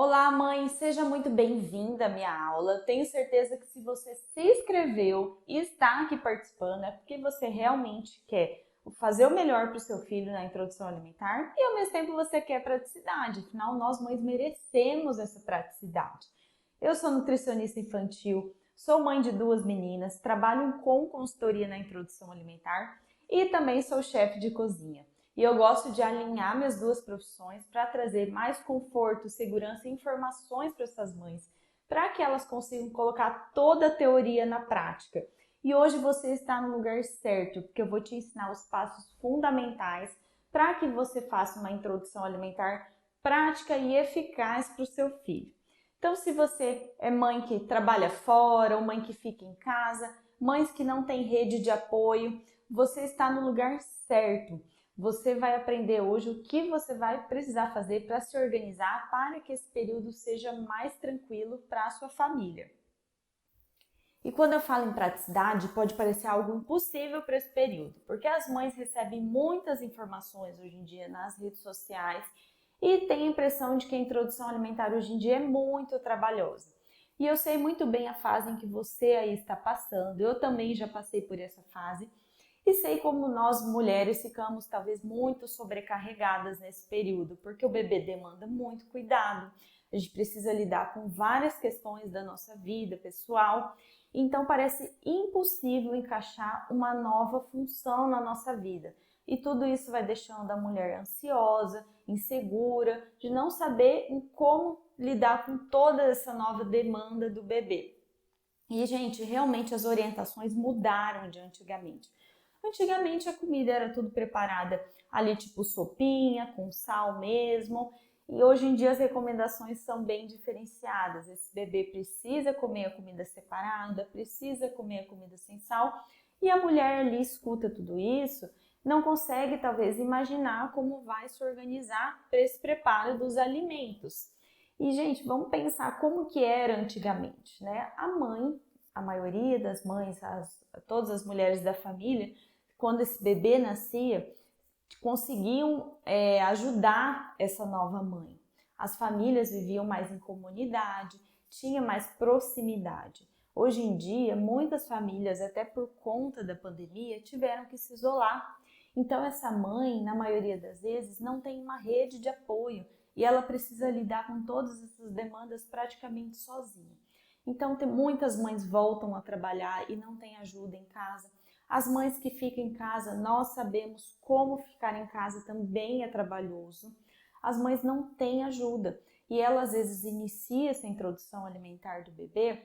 Olá, mãe, seja muito bem-vinda à minha aula. Tenho certeza que se você se inscreveu e está aqui participando, é porque você realmente quer fazer o melhor para o seu filho na introdução alimentar e ao mesmo tempo você quer praticidade. Afinal, nós mães merecemos essa praticidade. Eu sou nutricionista infantil, sou mãe de duas meninas, trabalho com consultoria na introdução alimentar e também sou chefe de cozinha. E eu gosto de alinhar minhas duas profissões para trazer mais conforto, segurança e informações para essas mães, para que elas consigam colocar toda a teoria na prática. E hoje você está no lugar certo, porque eu vou te ensinar os passos fundamentais para que você faça uma introdução alimentar prática e eficaz para o seu filho. Então, se você é mãe que trabalha fora ou mãe que fica em casa, mães que não têm rede de apoio, você está no lugar certo. Você vai aprender hoje o que você vai precisar fazer para se organizar para que esse período seja mais tranquilo para a sua família. E quando eu falo em praticidade, pode parecer algo impossível para esse período, porque as mães recebem muitas informações hoje em dia nas redes sociais e têm a impressão de que a introdução alimentar hoje em dia é muito trabalhosa. E eu sei muito bem a fase em que você aí está passando, eu também já passei por essa fase e sei como nós mulheres ficamos talvez muito sobrecarregadas nesse período, porque o bebê demanda muito cuidado, a gente precisa lidar com várias questões da nossa vida pessoal, então parece impossível encaixar uma nova função na nossa vida. E tudo isso vai deixando a mulher ansiosa, insegura, de não saber como lidar com toda essa nova demanda do bebê. E, gente, realmente as orientações mudaram de antigamente. Antigamente a comida era tudo preparada ali tipo sopinha, com sal mesmo. E hoje em dia as recomendações são bem diferenciadas. Esse bebê precisa comer a comida separada, precisa comer a comida sem sal. E a mulher ali escuta tudo isso, não consegue talvez imaginar como vai se organizar para esse preparo dos alimentos. E, gente, vamos pensar como que era antigamente, né? A mãe, a maioria das mães, todas as mulheres da família, quando esse bebê nascia, conseguiam ajudar essa nova mãe. As famílias viviam mais em comunidade, tinha mais proximidade. Hoje em dia, muitas famílias, até por conta da pandemia, tiveram que se isolar. Então, essa mãe, na maioria das vezes, não tem uma rede de apoio e ela precisa lidar com todas essas demandas praticamente sozinha. Então, muitas mães voltam a trabalhar e não têm ajuda em casa. As mães que ficam em casa, nós sabemos como ficar em casa também é trabalhoso. As mães não têm ajuda e ela às vezes inicia essa introdução alimentar do bebê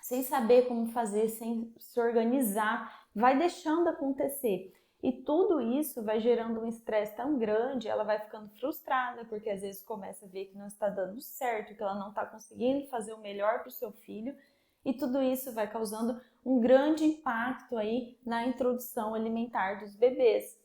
sem saber como fazer, sem se organizar, vai deixando acontecer. E tudo isso vai gerando um estresse tão grande, ela vai ficando frustrada, porque às vezes começa a ver que não está dando certo, que ela não está conseguindo fazer o melhor para o seu filho, e tudo isso vai causando um grande impacto aí na introdução alimentar dos bebês.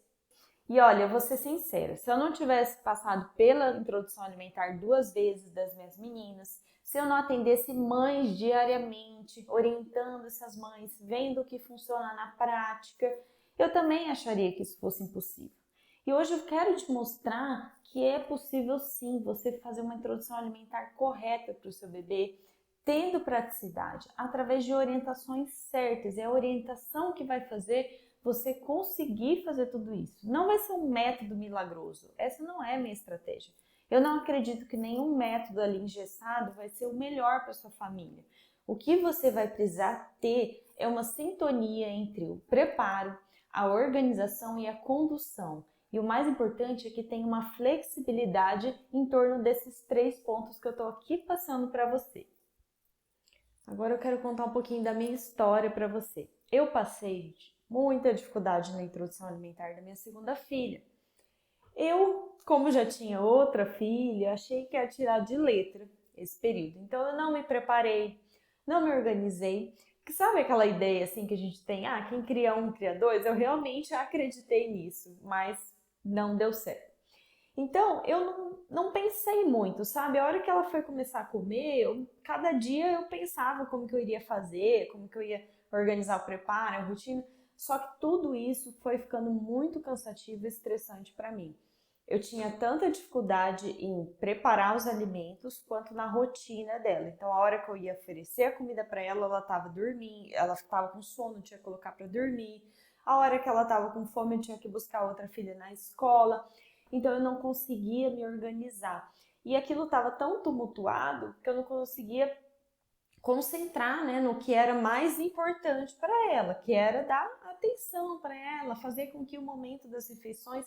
E olha, eu vou ser sincera, se eu não tivesse passado pela introdução alimentar duas vezes das minhas meninas, se eu não atendesse mães diariamente, orientando essas mães, vendo o que funciona na prática, eu também acharia que isso fosse impossível. E hoje eu quero te mostrar que é possível sim você fazer uma introdução alimentar correta para o seu bebê, tendo praticidade, através de orientações certas. É a orientação que vai fazer você conseguir fazer tudo isso. Não vai ser um método milagroso. Essa não é a minha estratégia. Eu não acredito que nenhum método ali engessado vai ser o melhor para sua família. O que você vai precisar ter é uma sintonia entre o preparo, a organização e a condução. E o mais importante é que tenha uma flexibilidade em torno desses três pontos que eu estou aqui passando para você. Agora eu quero contar um pouquinho da minha história para você. Eu passei muita dificuldade na introdução alimentar da minha segunda filha. Eu, como já tinha outra filha, achei que ia tirar de letra esse período. Então eu não me preparei, não me organizei. Que sabe aquela ideia assim que a gente tem, quem cria um cria dois? Eu realmente acreditei nisso, mas não deu certo. Então, eu não pensei muito, sabe? A hora que ela foi começar a comer, cada dia eu pensava como que eu iria fazer, como que eu ia organizar o preparo, a rotina. Só que tudo isso foi ficando muito cansativo e estressante para mim. eu tinha tanta dificuldade em preparar os alimentos quanto na rotina dela. Então, a hora que eu ia oferecer a comida para ela, ela estava dormindo, ela estava com sono, eu tinha que colocar para dormir. A hora que ela estava com fome, eu tinha que buscar outra filha na escola. Então, eu não conseguia me organizar. E aquilo estava tão tumultuado que eu não conseguia concentrar, né, no que era mais importante para ela, que era dar atenção para ela, fazer com que o momento das refeições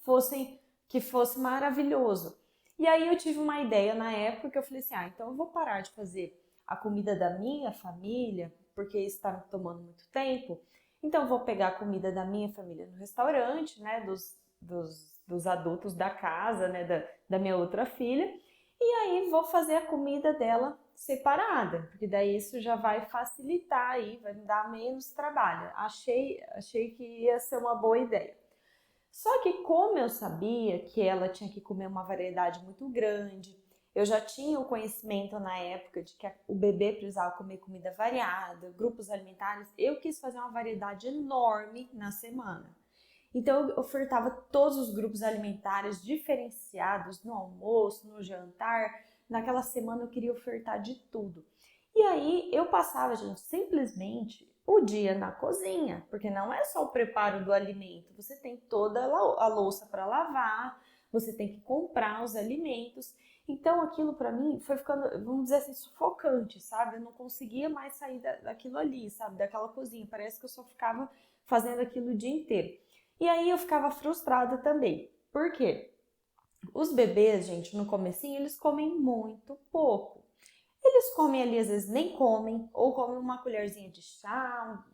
fosse maravilhoso. E aí eu tive uma ideia na época que eu falei assim, então eu vou parar de fazer a comida da minha família, porque isso está me tomando muito tempo. Então eu vou pegar a comida da minha família no restaurante, né, dos adultos da casa, né, da minha outra filha, e aí vou fazer a comida dela separada, porque daí isso já vai facilitar aí, vai me dar menos trabalho. Achei que ia ser uma boa ideia. Só que como eu sabia que ela tinha que comer uma variedade muito grande, eu já tinha o conhecimento na época de que o bebê precisava comer comida variada, grupos alimentares, eu quis fazer uma variedade enorme na semana. Então eu ofertava todos os grupos alimentares diferenciados no almoço, no jantar. Naquela semana eu queria ofertar de tudo. E aí eu passava, gente, simplesmente o dia na cozinha, porque não é só o preparo do alimento, você tem toda a louça para lavar, você tem que comprar os alimentos. Então aquilo para mim foi ficando, vamos dizer assim, sufocante, sabe? Eu não conseguia mais sair daquilo ali, sabe? Daquela cozinha. Parece que eu só ficava fazendo aquilo o dia inteiro. E aí eu ficava frustrada também. Por quê? Os bebês, gente, no comecinho, eles comem muito pouco. Eles comem ali, às vezes nem comem, ou comem uma colherzinha de chá,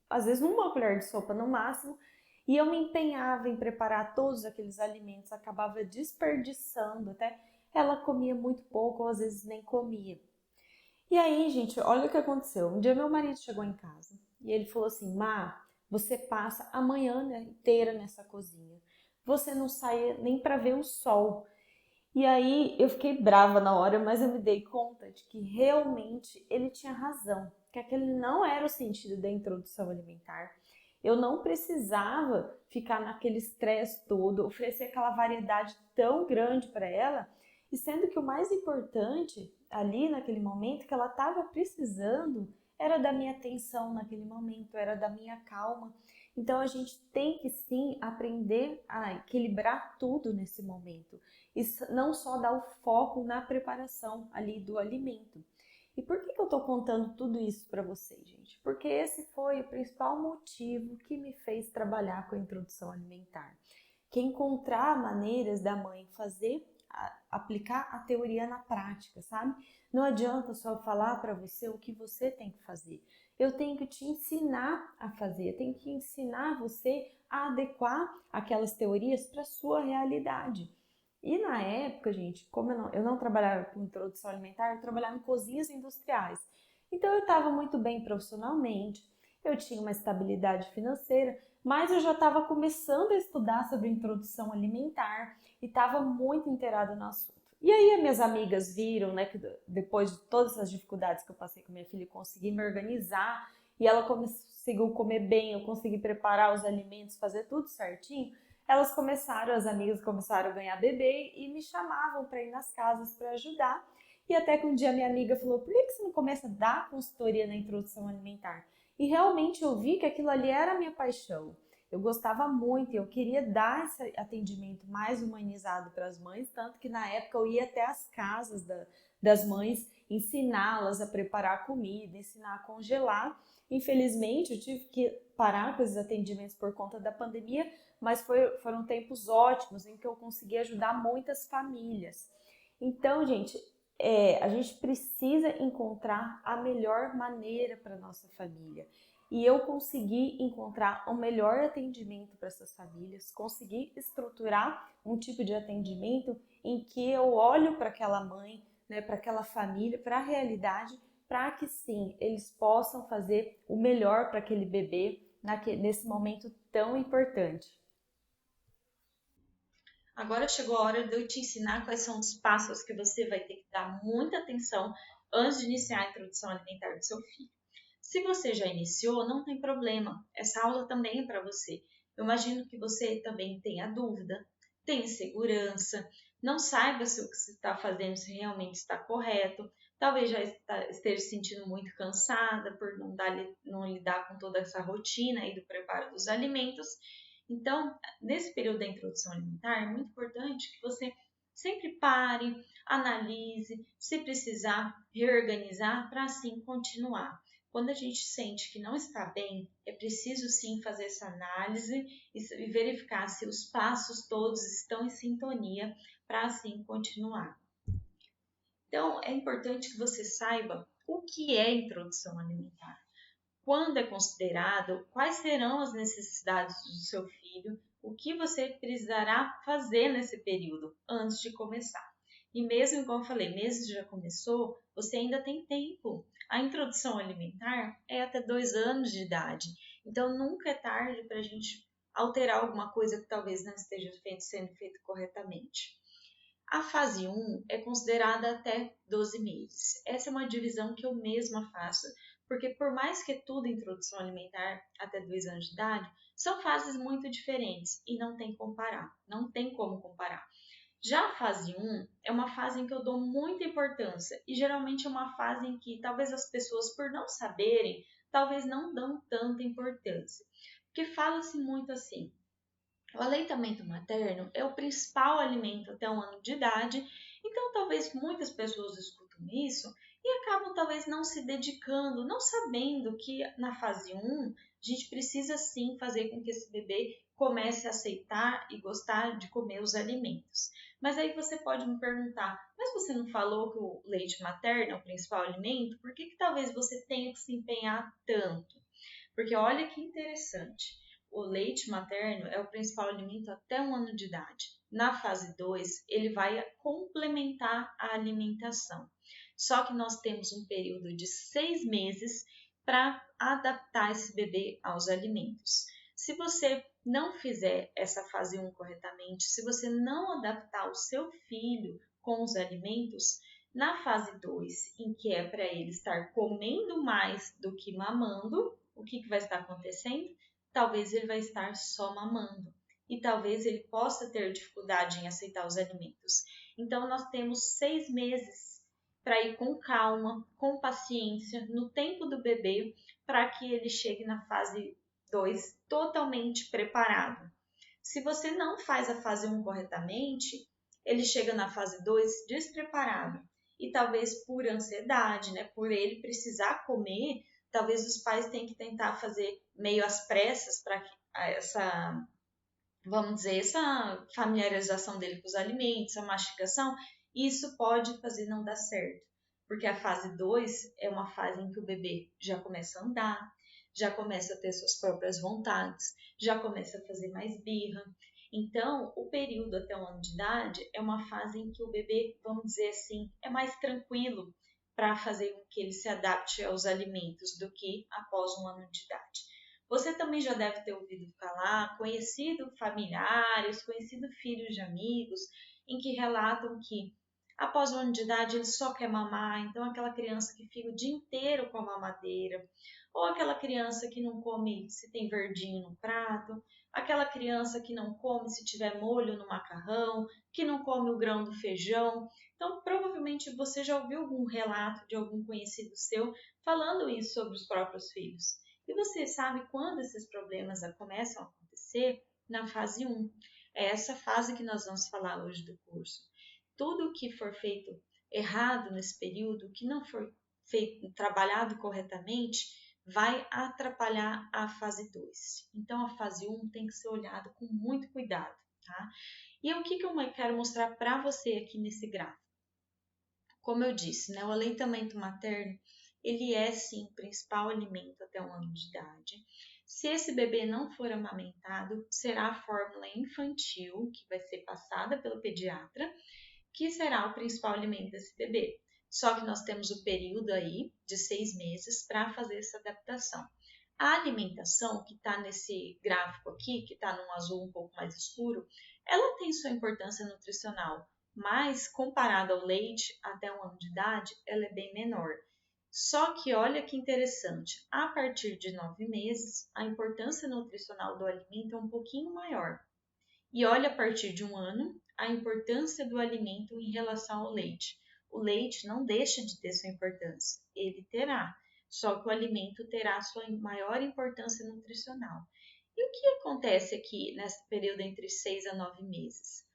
às vezes uma colher de sopa no máximo. E eu me empenhava em preparar todos aqueles alimentos, acabava desperdiçando, até ela comia muito pouco, ou às vezes nem comia. E aí, gente, olha o que aconteceu. Um dia meu marido chegou em casa e ele falou assim, Má, você passa a manhã inteira nessa cozinha. Você não sai nem para ver o sol. E aí eu fiquei brava na hora, mas eu me dei conta de que realmente ele tinha razão, que aquele não era o sentido da introdução alimentar. Eu não precisava ficar naquele estresse todo, oferecer aquela variedade tão grande para ela, e sendo que o mais importante ali naquele momento que ela estava precisando era da minha atenção naquele momento, era da minha calma. Então a gente tem que sim aprender a equilibrar tudo nesse momento e não só dar o foco na preparação ali do alimento. E por que eu estou contando tudo isso para vocês, gente? Porque esse foi o principal motivo que me fez trabalhar com a introdução alimentar. Que é encontrar maneiras da mãe aplicar a teoria na prática, sabe? Não adianta só falar para você o que você tem que fazer. Eu tenho que te ensinar a fazer, eu tenho que ensinar você a adequar aquelas teorias para a sua realidade. E na época, gente, como eu não trabalhava com introdução alimentar, eu trabalhava em cozinhas industriais. Então eu estava muito bem profissionalmente, eu tinha uma estabilidade financeira, mas eu já estava começando a estudar sobre introdução alimentar e estava muito inteirada no assunto. E aí as minhas amigas viram, né, que depois de todas as dificuldades que eu passei com minha filha, eu consegui me organizar e ela conseguiu comer bem, eu consegui preparar os alimentos, fazer tudo certinho. As amigas começaram a ganhar bebê e me chamavam para ir nas casas para ajudar. E até que um dia minha amiga falou, por que você não começa a dar consultoria na introdução alimentar? E realmente eu vi que aquilo ali era a minha paixão. Eu gostava muito, eu queria dar esse atendimento mais humanizado para as mães, tanto que na época eu ia até as casas das mães, ensiná-las a preparar comida, ensinar a congelar. Infelizmente, eu tive que parar com esses atendimentos por conta da pandemia, mas foram tempos ótimos em que eu consegui ajudar muitas famílias. Então, gente, a gente precisa encontrar a melhor maneira para nossa família. E eu consegui encontrar o melhor atendimento para essas famílias, consegui estruturar um tipo de atendimento em que eu olho para aquela mãe, né, para aquela família, para a realidade, para que sim, eles possam fazer o melhor para aquele bebê nesse momento tão importante. Agora chegou a hora de eu te ensinar quais são os passos que você vai ter que dar muita atenção antes de iniciar a introdução alimentar do seu filho. Se você já iniciou, não tem problema. Essa aula também é para você. Eu imagino que você também tenha dúvida, tem insegurança, não saiba se o que você está fazendo se realmente está correto, talvez já esteja se sentindo muito cansada por não lidar com toda essa rotina aí do preparo dos alimentos. Então, nesse período da introdução alimentar, é muito importante que você sempre pare, analise, se precisar, reorganizar para assim continuar. Quando a gente sente que não está bem, é preciso sim fazer essa análise e verificar se os passos todos estão em sintonia para assim continuar. Então, é importante que você saiba o que é introdução alimentar, quando é considerado, quais serão as necessidades do seu filho, o que você precisará fazer nesse período antes de começar. E mesmo, como eu falei, mesmo que já começou, você ainda tem tempo. A introdução alimentar é até 2 anos de idade, então nunca é tarde para a gente alterar alguma coisa que talvez não esteja sendo feito corretamente. A fase 1 é considerada até 12 meses. Essa é uma divisão que eu mesma faço, porque por mais que tudo introdução alimentar até 2 anos de idade, são fases muito diferentes e não tem como comparar. Já a fase 1 é uma fase em que eu dou muita importância e geralmente é uma fase em que talvez as pessoas, por não saberem, talvez não dão tanta importância. Porque fala-se muito assim, o aleitamento materno é o principal alimento até 1 ano de idade, então talvez muitas pessoas escutam isso e acabam talvez não se dedicando, não sabendo que na fase 1 a gente precisa sim fazer com que esse bebê comece a aceitar e gostar de comer os alimentos. Mas aí você pode me perguntar, mas você não falou que o leite materno é o principal alimento? Por que talvez você tenha que se empenhar tanto? Porque olha que interessante. O leite materno é o principal alimento até 1 ano de idade. Na fase 2, ele vai complementar a alimentação. Só que nós temos um período de 6 meses para adaptar esse bebê aos alimentos. Se você não fizer essa fase 1 corretamente, se você não adaptar o seu filho com os alimentos, na fase 2, em que é para ele estar comendo mais do que mamando, o que vai estar acontecendo? Talvez ele vai estar só mamando e talvez ele possa ter dificuldade em aceitar os alimentos. Então, nós temos 6 meses para ir com calma, com paciência, no tempo do bebê, para que ele chegue na fase 2 totalmente preparado. Se você não faz a fase 1 corretamente, ele chega na fase 2 despreparado. E talvez por ansiedade, né, por ele precisar comer, talvez os pais tenham que tentar fazer meio às pressas para que essa, vamos dizer, essa familiarização dele com os alimentos, a mastigação, isso pode fazer não dar certo. Porque a fase 2 é uma fase em que o bebê já começa a andar, já começa a ter suas próprias vontades, já começa a fazer mais birra. Então, o período até 1 ano de idade é uma fase em que o bebê, vamos dizer assim, é mais tranquilo para fazer com que ele se adapte aos alimentos do que após 1 ano de idade. Você também já deve ter ouvido falar, conhecido familiares, conhecido filhos de amigos, em que relatam que após 1 ano de idade ele só quer mamar, então aquela criança que fica o dia inteiro com a mamadeira, ou aquela criança que não come se tem verdinho no prato, aquela criança que não come se tiver molho no macarrão, que não come o grão do feijão. Então, provavelmente você já ouviu algum relato de algum conhecido seu falando isso sobre os próprios filhos. E você sabe quando esses problemas começam a acontecer? Na fase 1. É essa fase que nós vamos falar hoje do curso. Tudo o que for feito errado nesse período, que não for feito, trabalhado corretamente, vai atrapalhar a fase 2. Então, a fase 1 tem que ser olhada com muito cuidado, tá? E o que eu quero mostrar para você aqui nesse gráfico? Como eu disse, né, o aleitamento materno, ele é sim o principal alimento até 1 ano de idade. Se esse bebê não for amamentado, será a fórmula infantil, que vai ser passada pelo pediatra, que será o principal alimento desse bebê. Só que nós temos o período aí de 6 meses para fazer essa adaptação. A alimentação, que está nesse gráfico aqui, que está num azul um pouco mais escuro, ela tem sua importância nutricional, mas comparada ao leite até 1 ano de idade, ela é bem menor. Só que olha que interessante, a partir de 9 meses, a importância nutricional do alimento é um pouquinho maior. E olha a partir de 1 ano a importância do alimento em relação ao leite. O leite não deixa de ter sua importância, ele terá, só que o alimento terá sua maior importância nutricional. E o que acontece aqui nesse período entre 6 a 9 meses?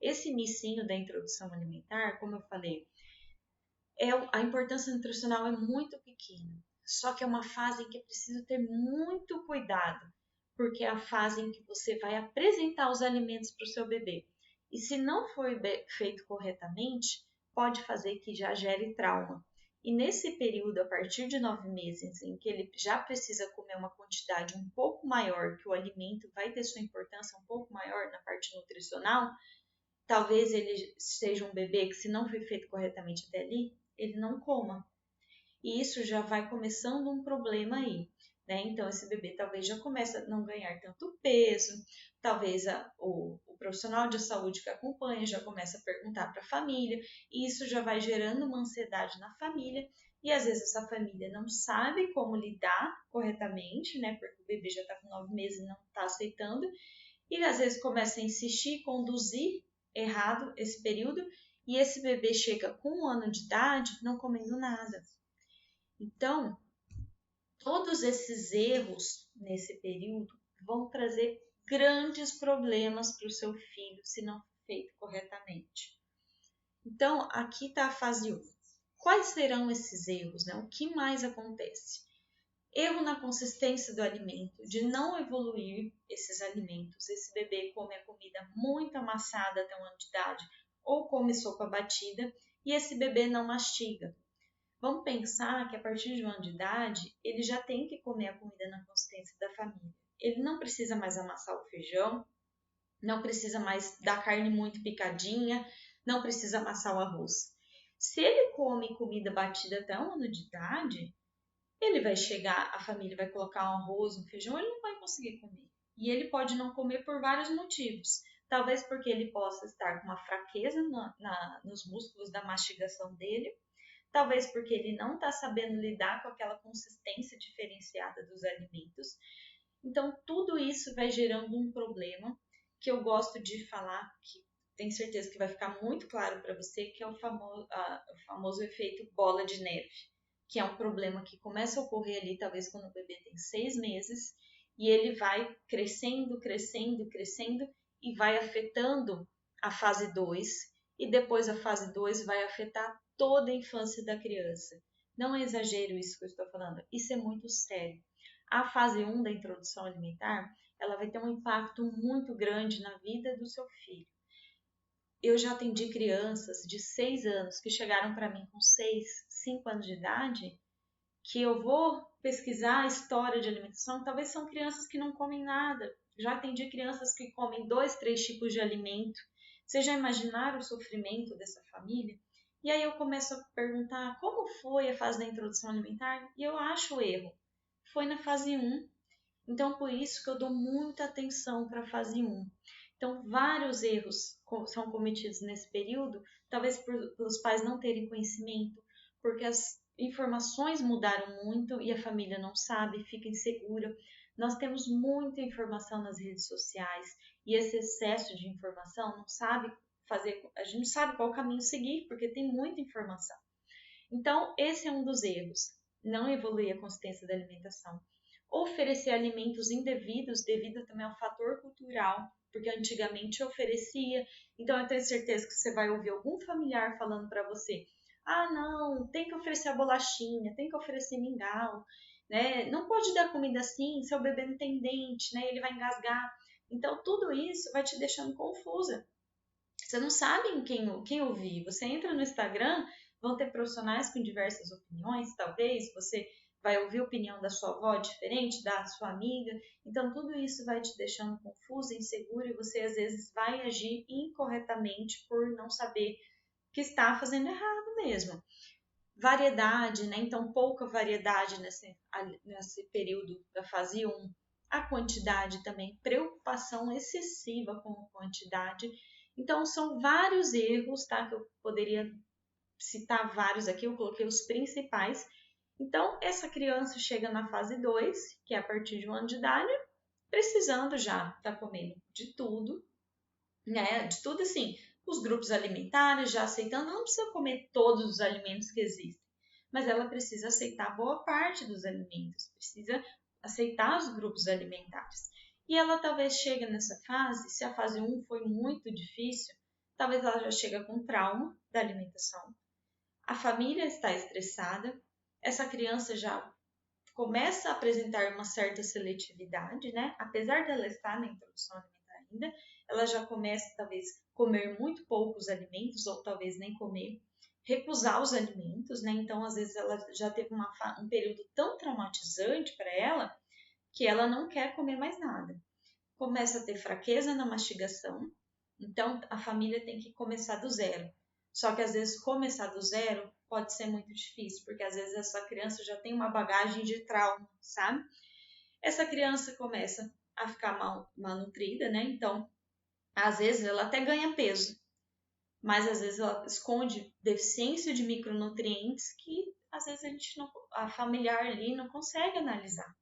Esse inicinho da introdução alimentar, como eu falei, a importância nutricional é muito pequena, só que é uma fase em que é preciso ter muito cuidado, porque é a fase em que você vai apresentar os alimentos para o seu bebê. E se não for feito corretamente, pode fazer que já gere trauma. E nesse período, a partir de 9 meses, em que ele já precisa comer uma quantidade um pouco maior, que o alimento vai ter sua importância um pouco maior na parte nutricional, talvez ele seja um bebê que, se não foi feito corretamente até ali, ele não coma. E isso já vai começando um problema aí, né? Então, esse bebê talvez já comece a não ganhar tanto peso, talvez o profissional de saúde que acompanha já comece a perguntar para a família, e isso já vai gerando uma ansiedade na família, e às vezes essa família não sabe como lidar corretamente, né? Porque o bebê já está com 9 meses e não está aceitando, e às vezes começa a insistir, conduzir errado esse período, e esse bebê chega com 1 ano de idade não comendo nada. Então, todos esses erros nesse período vão trazer grandes problemas para o seu filho se não feito corretamente. Então, aqui está a fase 1. Quais serão esses erros? Né? O que mais acontece? Erro na consistência do alimento, de não evoluir esses alimentos. Esse bebê come a comida muito amassada até 1 ano de idade ou come sopa batida e esse bebê não mastiga. Vamos pensar que a partir de 1 ano de idade, ele já tem que comer a comida na consistência da família. Ele não precisa mais amassar o feijão, não precisa mais da carne muito picadinha, não precisa amassar o arroz. Se ele come comida batida até 1 ano de idade, ele vai chegar, a família vai colocar um arroz, um feijão, ele não vai conseguir comer. E ele pode não comer por vários motivos. Talvez porque ele possa estar com uma fraqueza nos músculos da mastigação dele, talvez porque ele não está sabendo lidar com aquela consistência diferenciada dos alimentos. Então, tudo isso vai gerando um problema que eu gosto de falar, que tenho certeza que vai ficar muito claro para você, que é o famoso efeito bola de neve, que é um problema que começa a ocorrer ali, talvez quando o bebê tem 6 meses, e ele vai crescendo, crescendo, crescendo, e vai afetando a fase 2, e depois a fase 2 vai afetar toda a infância da criança. Não é exagero isso que eu estou falando, isso é muito sério. A fase 1 da introdução alimentar, ela vai ter um impacto muito grande na vida do seu filho. Eu já atendi crianças de 6 anos que chegaram para mim com 6, 5 anos de idade, que eu vou pesquisar a história de alimentação, talvez são crianças que não comem nada. Já atendi crianças que comem 2, 3 tipos de alimento. Vocês já imaginaram o sofrimento dessa família? E aí eu começo a perguntar como foi a fase da introdução alimentar e eu acho o erro. Foi na fase 1. Então, por isso que eu dou muita atenção para a fase 1. Então, vários erros são cometidos nesse período, talvez pelos pais não terem conhecimento, porque as informações mudaram muito e a família não sabe, fica insegura. Nós temos muita informação nas redes sociais e esse excesso de informação não sabe fazer, a gente não sabe qual caminho seguir, porque tem muita informação. Então, esse é um dos erros, não evoluir a consistência da alimentação. Oferecer alimentos indevidos devido também ao fator cultural, porque antigamente oferecia, então eu tenho certeza que você vai ouvir algum familiar falando para você: ah, não, tem que oferecer a bolachinha, tem que oferecer mingau, né? Não pode dar comida assim, seu bebê não tem dente, né? Ele vai engasgar. Então, tudo isso vai te deixando confusa. Você não sabe em quem ouvir. Você entra no Instagram, vão ter profissionais com diversas opiniões, talvez você vai ouvir a opinião da sua avó diferente, da sua amiga. Então, tudo isso vai te deixando confusa, insegura, e você às vezes vai agir incorretamente por não saber que está fazendo errado mesmo. Variedade, né? Então, pouca variedade nesse período da fase 1. A quantidade também, preocupação excessiva com a quantidade. Então, são vários erros, tá? Que eu poderia citar vários aqui, eu coloquei os principais. Então, essa criança chega na fase 2, que é a partir de 1 ano de idade, precisando já estar comendo de tudo, né? De tudo assim, os grupos alimentares já aceitando, não precisa comer todos os alimentos que existem, mas ela precisa aceitar boa parte dos alimentos, precisa aceitar os grupos alimentares. E ela talvez chegue nessa fase, se a fase 1 foi muito difícil, talvez ela já chega com trauma da alimentação. A família está estressada, essa criança já começa a apresentar uma certa seletividade, né? Apesar dela estar na introdução alimentar ainda, ela já começa talvez comer muito poucos alimentos ou talvez nem comer, recusar os alimentos, né? Então às vezes ela já teve um período tão traumatizante para ela que ela não quer comer mais nada. Começa a ter fraqueza na mastigação, então a família tem que começar do zero. Só que às vezes começar do zero pode ser muito difícil, porque às vezes essa criança já tem uma bagagem de trauma, sabe? Essa criança começa a ficar malnutrida, né? Então, às vezes ela até ganha peso, mas às vezes ela esconde deficiência de micronutrientes que às vezes a familiar ali não consegue analisar.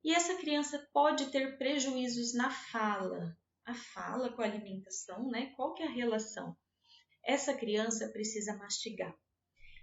E essa criança pode ter prejuízos na fala. A fala com a alimentação, né? Qual que é a relação? Essa criança precisa mastigar.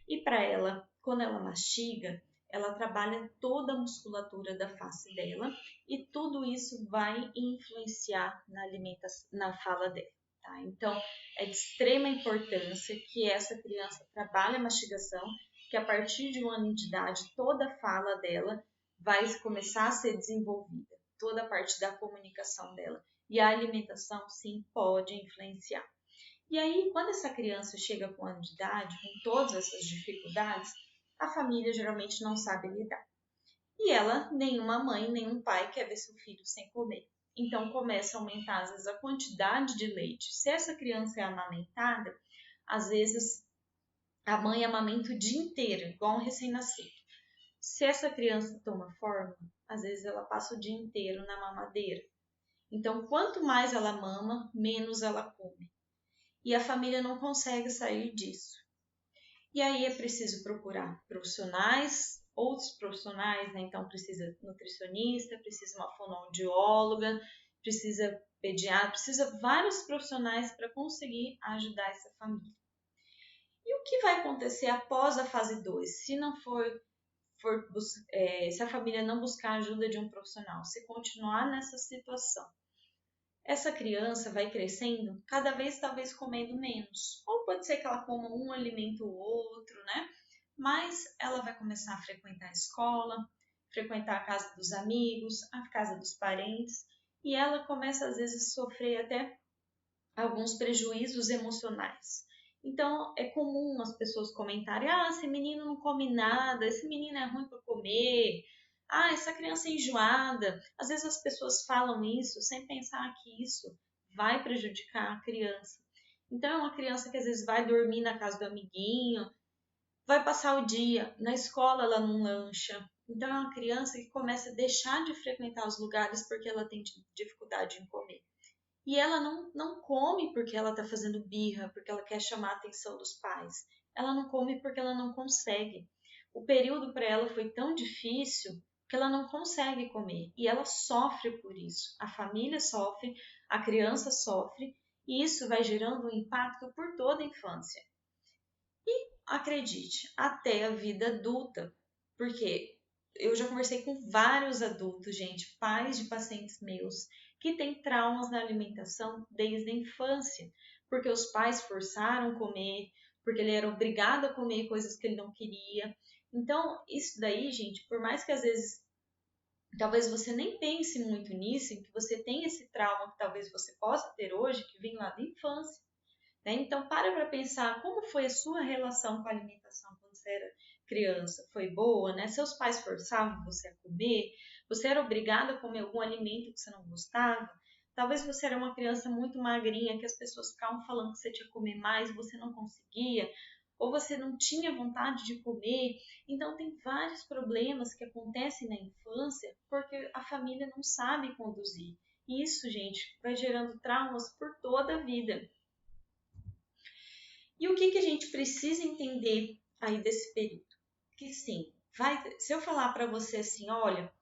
E para ela, quando ela mastiga, ela trabalha toda a musculatura da face dela e tudo isso vai influenciar na alimentação, na fala dela. Tá? Então, é de extrema importância que essa criança trabalhe a mastigação, que a partir de 1 ano de idade, toda a fala dela vai começar a ser desenvolvida, toda a parte da comunicação dela. E a alimentação, sim, pode influenciar. E aí, quando essa criança chega com 1 ano de idade, com todas essas dificuldades, a família geralmente não sabe lidar. E ela, nenhuma mãe, nenhum pai quer ver seu filho sem comer. Então começa a aumentar, às vezes, a quantidade de leite. Se essa criança é amamentada, às vezes a mãe amamenta o dia inteiro, igual um recém-nascido. Se essa criança toma fórmula, às vezes ela passa o dia inteiro na mamadeira. Então, quanto mais ela mama, menos ela come. E a família não consegue sair disso. E aí é preciso procurar profissionais, outros profissionais, né? Então precisa nutricionista, precisa uma fonoaudióloga, precisa pediatra, precisa vários profissionais para conseguir ajudar essa família. E o que vai acontecer após a fase 2? Se não se a família não buscar a ajuda de um profissional, se continuar nessa situação, essa criança vai crescendo cada vez talvez comendo menos. Ou pode ser que ela coma um alimento ou outro, né? Mas ela vai começar a frequentar a escola, frequentar a casa dos amigos, a casa dos parentes, e ela começa às vezes a sofrer até alguns prejuízos emocionais. Então é comum as pessoas comentarem: ah, esse menino não come nada, esse menino é ruim para comer, ah, essa criança é enjoada. Às vezes as pessoas falam isso sem pensar que isso vai prejudicar a criança. Então é uma criança que às vezes vai dormir na casa do amiguinho, vai passar o dia, na escola ela não lancha. Então é uma criança que começa a deixar de frequentar os lugares porque ela tem dificuldade em comer. E ela não come porque ela está fazendo birra, porque ela quer chamar a atenção dos pais. Ela não come porque ela não consegue. O período para ela foi tão difícil que ela não consegue comer. E ela sofre por isso. A família sofre, a criança sofre, e isso vai gerando um impacto por toda a infância. E acredite, até a vida adulta. Porque eu já conversei com vários adultos, gente, pais de pacientes meus, que têm traumas na alimentação desde a infância, porque os pais forçaram comer, porque ele era obrigado a comer coisas que ele não queria. Então, isso daí, gente, por mais que às vezes talvez você nem pense muito nisso, em que você tem esse trauma que talvez você possa ter hoje, que vem lá da infância, né? Então, para pensar como foi a sua relação com a alimentação quando você era criança. Foi boa, né? Seus pais forçavam você a comer? Você era obrigada a comer algum alimento que você não gostava? Talvez você era uma criança muito magrinha, que as pessoas ficavam falando que você tinha que comer mais e você não conseguia, ou você não tinha vontade de comer. Então, tem vários problemas que acontecem na infância porque a família não sabe conduzir. E isso, gente, vai gerando traumas por toda a vida. E o que a gente precisa entender aí desse período? Que sim, se eu falar para você assim, olha,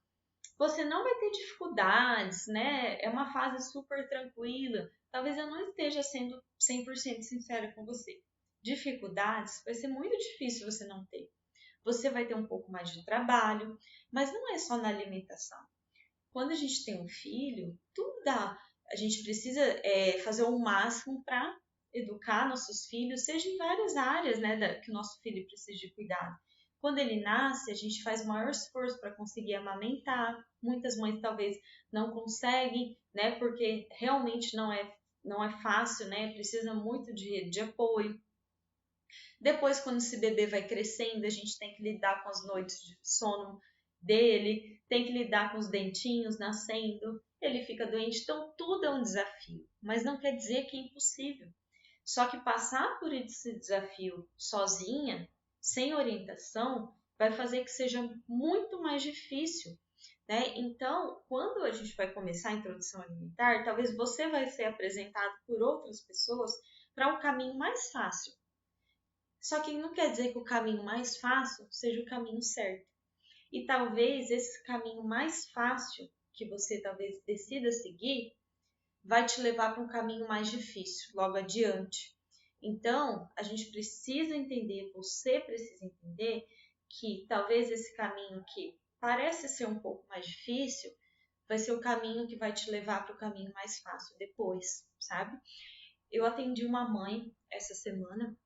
você não vai ter dificuldades, né? É uma fase super tranquila. talvez eu não esteja sendo 100% sincera com você. Dificuldades vai ser muito difícil você não ter. Você vai ter um pouco mais de trabalho, mas não é só na alimentação. Quando a gente tem um filho, tudo dá. A gente precisa fazer o máximo para educar nossos filhos, seja em várias áreas, né, que o nosso filho precisa de cuidado. Quando ele nasce, a gente faz o maior esforço para conseguir amamentar. Muitas mães talvez não conseguem, né, porque realmente não é fácil, né, precisa muito de apoio. Depois, quando esse bebê vai crescendo, a gente tem que lidar com as noites de sono dele, tem que lidar com os dentinhos nascendo, ele fica doente, então tudo é um desafio, mas não quer dizer que é impossível. Só que passar por esse desafio sozinha, sem orientação, vai fazer que seja muito mais difícil, né? Então, quando a gente vai começar a introdução alimentar, talvez você vai ser apresentado por outras pessoas para um caminho mais fácil. Só que não quer dizer que o caminho mais fácil seja o caminho certo. E talvez esse caminho mais fácil que você talvez decida seguir vai te levar para um caminho mais difícil logo adiante. Então, a gente precisa entender, você precisa entender que talvez esse caminho que parece ser um pouco mais difícil vai ser o caminho que vai te levar para o caminho mais fácil depois, sabe? Eu atendi uma mãe essa semana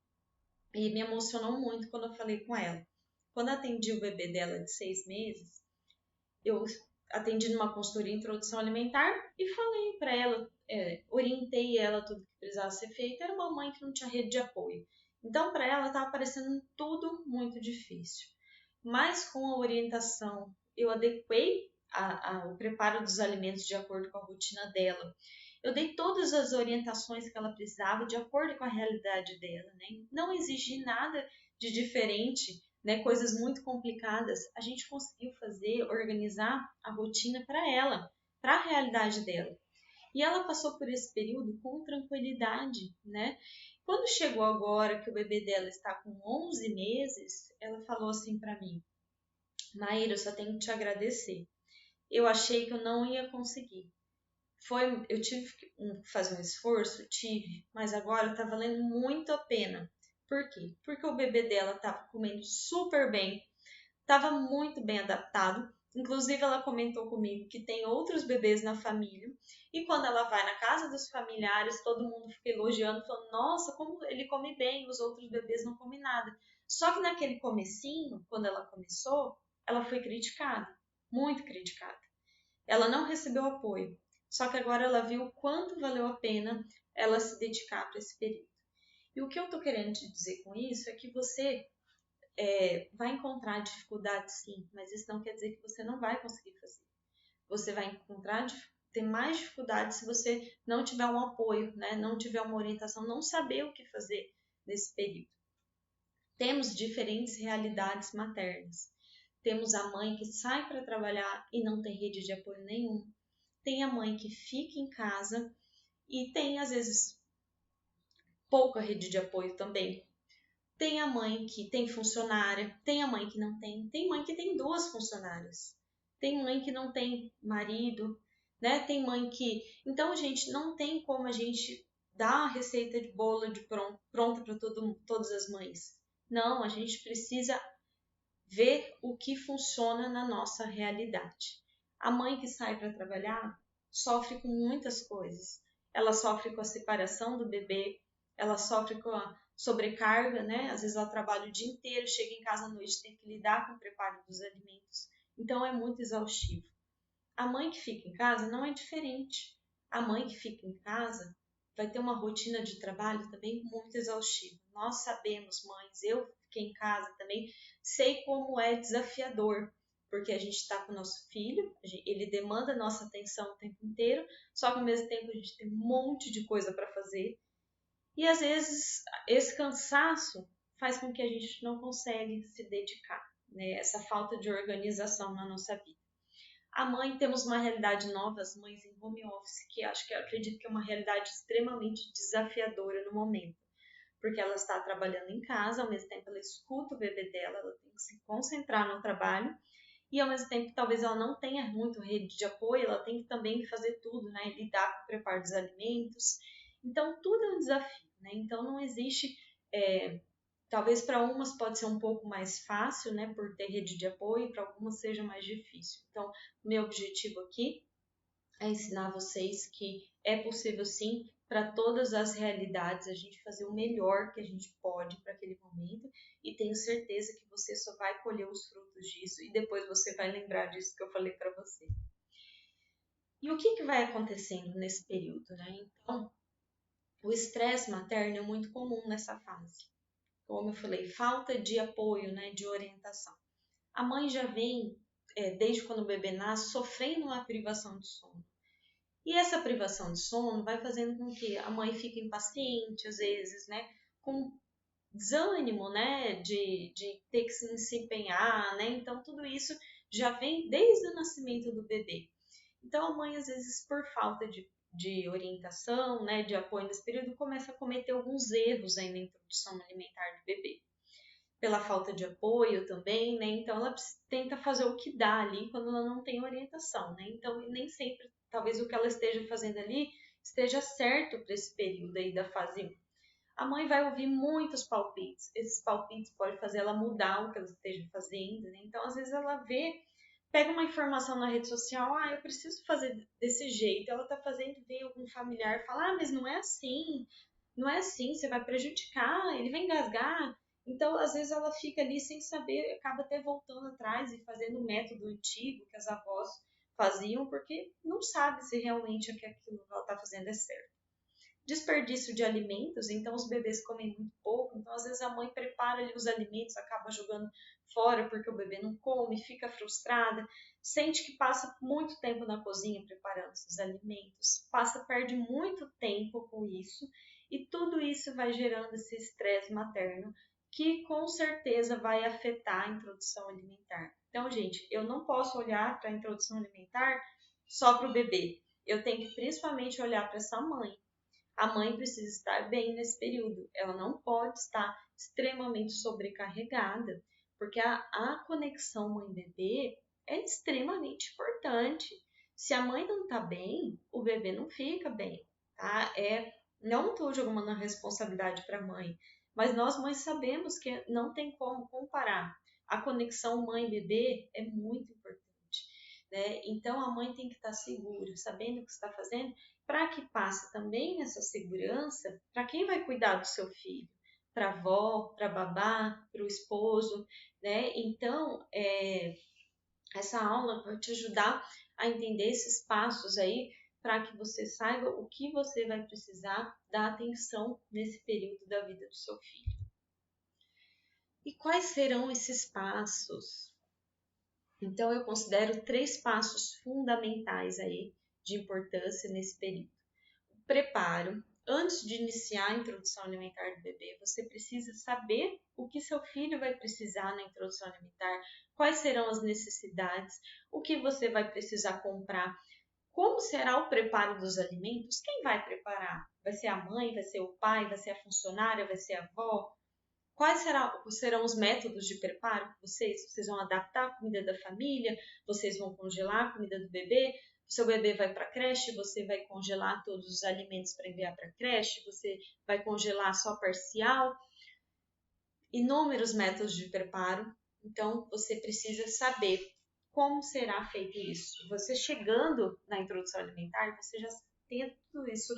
e me emocionou muito quando eu falei com ela. Quando eu atendi o bebê dela de 6 meses, eu atendi numa consultoria introdução alimentar e falei para ela, orientei ela tudo que precisava ser feito. Era uma mãe que não tinha rede de apoio. Então, para ela, estava parecendo tudo muito difícil. Mas com a orientação, eu adequei o preparo dos alimentos de acordo com a rotina dela. Eu dei todas as orientações que ela precisava de acordo com a realidade dela, né? Não exigi nada de diferente, né? Coisas muito complicadas. A gente conseguiu fazer, organizar a rotina para ela, para a realidade dela. E ela passou por esse período com tranquilidade, né? Quando chegou agora que o bebê dela está com 11 meses, ela falou assim para mim: Maíra, eu só tenho que te agradecer. Eu achei que eu não ia conseguir. Eu tive que fazer um esforço, mas agora tá valendo muito a pena. Por quê? Porque o bebê dela estava comendo super bem, estava muito bem adaptado. Inclusive, ela comentou comigo que tem outros bebês na família. E quando ela vai na casa dos familiares, todo mundo fica elogiando, falando: nossa, como ele come bem, os outros bebês não comem nada. Só que naquele comecinho, quando ela começou, ela foi criticada, muito criticada. Ela não recebeu apoio. Só que agora ela viu o quanto valeu a pena ela se dedicar para esse período. E o que eu estou querendo te dizer com isso é que você vai encontrar dificuldades sim, mas isso não quer dizer que você não vai conseguir fazer. Você vai ter mais dificuldades se você não tiver um apoio, né? Não tiver uma orientação, não saber o que fazer nesse período. Temos diferentes realidades maternas. Temos a mãe que sai para trabalhar e não tem rede de apoio nenhum. Tem a mãe que fica em casa e tem, às vezes, pouca rede de apoio também. Tem a mãe que tem funcionária, tem a mãe que não tem mãe que tem 2 funcionárias, tem mãe que não tem marido, né? Tem mãe que. Então, gente, não tem como a gente dar a receita de bolo pronta para todas as mães. Não, a gente precisa ver o que funciona na nossa realidade. A mãe que sai para trabalhar sofre com muitas coisas. Ela sofre com a separação do bebê, ela sofre com a sobrecarga, né? Às vezes ela trabalha o dia inteiro, chega em casa à noite, tem que lidar com o preparo dos alimentos. Então é muito exaustivo. A mãe que fica em casa não é diferente. A mãe que fica em casa vai ter uma rotina de trabalho também muito exaustiva. Nós sabemos, mães, eu fiquei em casa também, sei como é desafiador, porque a gente está com o nosso filho, ele demanda nossa atenção o tempo inteiro, só que ao mesmo tempo a gente tem um monte de coisa para fazer. E às vezes esse cansaço faz com que a gente não consiga se dedicar, né? Essa falta de organização na nossa vida. A mãe, temos uma realidade nova, as mães em home office, que acredito que é uma realidade extremamente desafiadora no momento, porque ela está trabalhando em casa, ao mesmo tempo ela escuta o bebê dela, ela tem que se concentrar no trabalho, e ao mesmo tempo talvez ela não tenha muito rede de apoio, ela tem que também fazer tudo, né, lidar com o preparo dos alimentos. Então, tudo é um desafio, né? Então, não existe, talvez para umas pode ser um pouco mais fácil, né, por ter rede de apoio, para algumas seja mais difícil. Então, meu objetivo aqui é ensinar vocês que é possível sim, para todas as realidades, a gente fazer o melhor que a gente pode para aquele momento, e tenho certeza que você só vai colher os frutos disso e depois você vai lembrar disso que eu falei para você. E o que vai acontecendo nesse período, né? Então, o estresse materno é muito comum nessa fase. Como eu falei, falta de apoio, né, de orientação. A mãe já vem, desde quando o bebê nasce, sofrendo uma privação de sono. E essa privação de sono vai fazendo com que a mãe fique impaciente, às vezes, né, com desânimo, né, de ter que se empenhar, né? Então, tudo isso já vem desde o nascimento do bebê. Então, a mãe, às vezes, por falta de orientação, né, de apoio nesse período, começa a cometer alguns erros aí na introdução alimentar do bebê. Pela falta de apoio também, né? Então, ela tenta fazer o que dá ali quando ela não tem orientação, né? Então, nem sempre, talvez o que ela esteja fazendo ali esteja certo para esse período aí da fase 1. A mãe vai ouvir muitos palpites. Esses palpites podem fazer ela mudar o que ela esteja fazendo, né? Então, às vezes, ela pega uma informação na rede social, eu preciso fazer desse jeito. Ela tá fazendo, vem algum familiar, fala, mas não é assim, não é assim, você vai prejudicar, ele vai engasgar. Então, às vezes, ela fica ali sem saber, acaba até voltando atrás e fazendo o método antigo que as avós faziam, porque não sabe se realmente aquilo que ela está fazendo é certo. Desperdício de alimentos, então os bebês comem muito pouco, então às vezes a mãe prepara ali os alimentos, acaba jogando fora porque o bebê não come, fica frustrada, sente que passa muito tempo na cozinha preparando esses alimentos, perde muito tempo com isso, e tudo isso vai gerando esse estresse materno que com certeza vai afetar a introdução alimentar. Então, gente, eu não posso olhar para a introdução alimentar só para o bebê. Eu tenho que principalmente olhar para essa mãe. A mãe precisa estar bem nesse período. Ela não pode estar extremamente sobrecarregada, porque a conexão mãe-bebê é extremamente importante. Se a mãe não está bem, o bebê não fica bem, tá? Não estou jogando uma responsabilidade para a mãe, mas nós mães sabemos que não tem como comparar. A conexão mãe-bebê é muito importante, né? Então a mãe tem que estar segura, sabendo o que está fazendo, para que passe também essa segurança para quem vai cuidar do seu filho, para a avó, para a babá, para o esposo, né? Então, essa aula vai te ajudar a entender esses passos aí para que você saiba o que você vai precisar dar atenção nesse período da vida do seu filho. E quais serão esses passos? Então, eu considero 3 passos fundamentais aí de importância nesse período. O preparo. Antes de iniciar a introdução alimentar do bebê, você precisa saber o que seu filho vai precisar na introdução alimentar, quais serão as necessidades, o que você vai precisar comprar, como será o preparo dos alimentos, quem vai preparar? Vai ser a mãe, vai ser o pai, vai ser a funcionária, vai ser a avó? Quais serão os métodos de preparo que vocês vão adaptar a comida da família, vocês vão congelar a comida do bebê, o seu bebê vai para a creche, você vai congelar todos os alimentos para enviar para a creche, você vai congelar só parcial, inúmeros métodos de preparo, então você precisa saber como será feito isso. Você chegando na introdução alimentar, você já tem tudo isso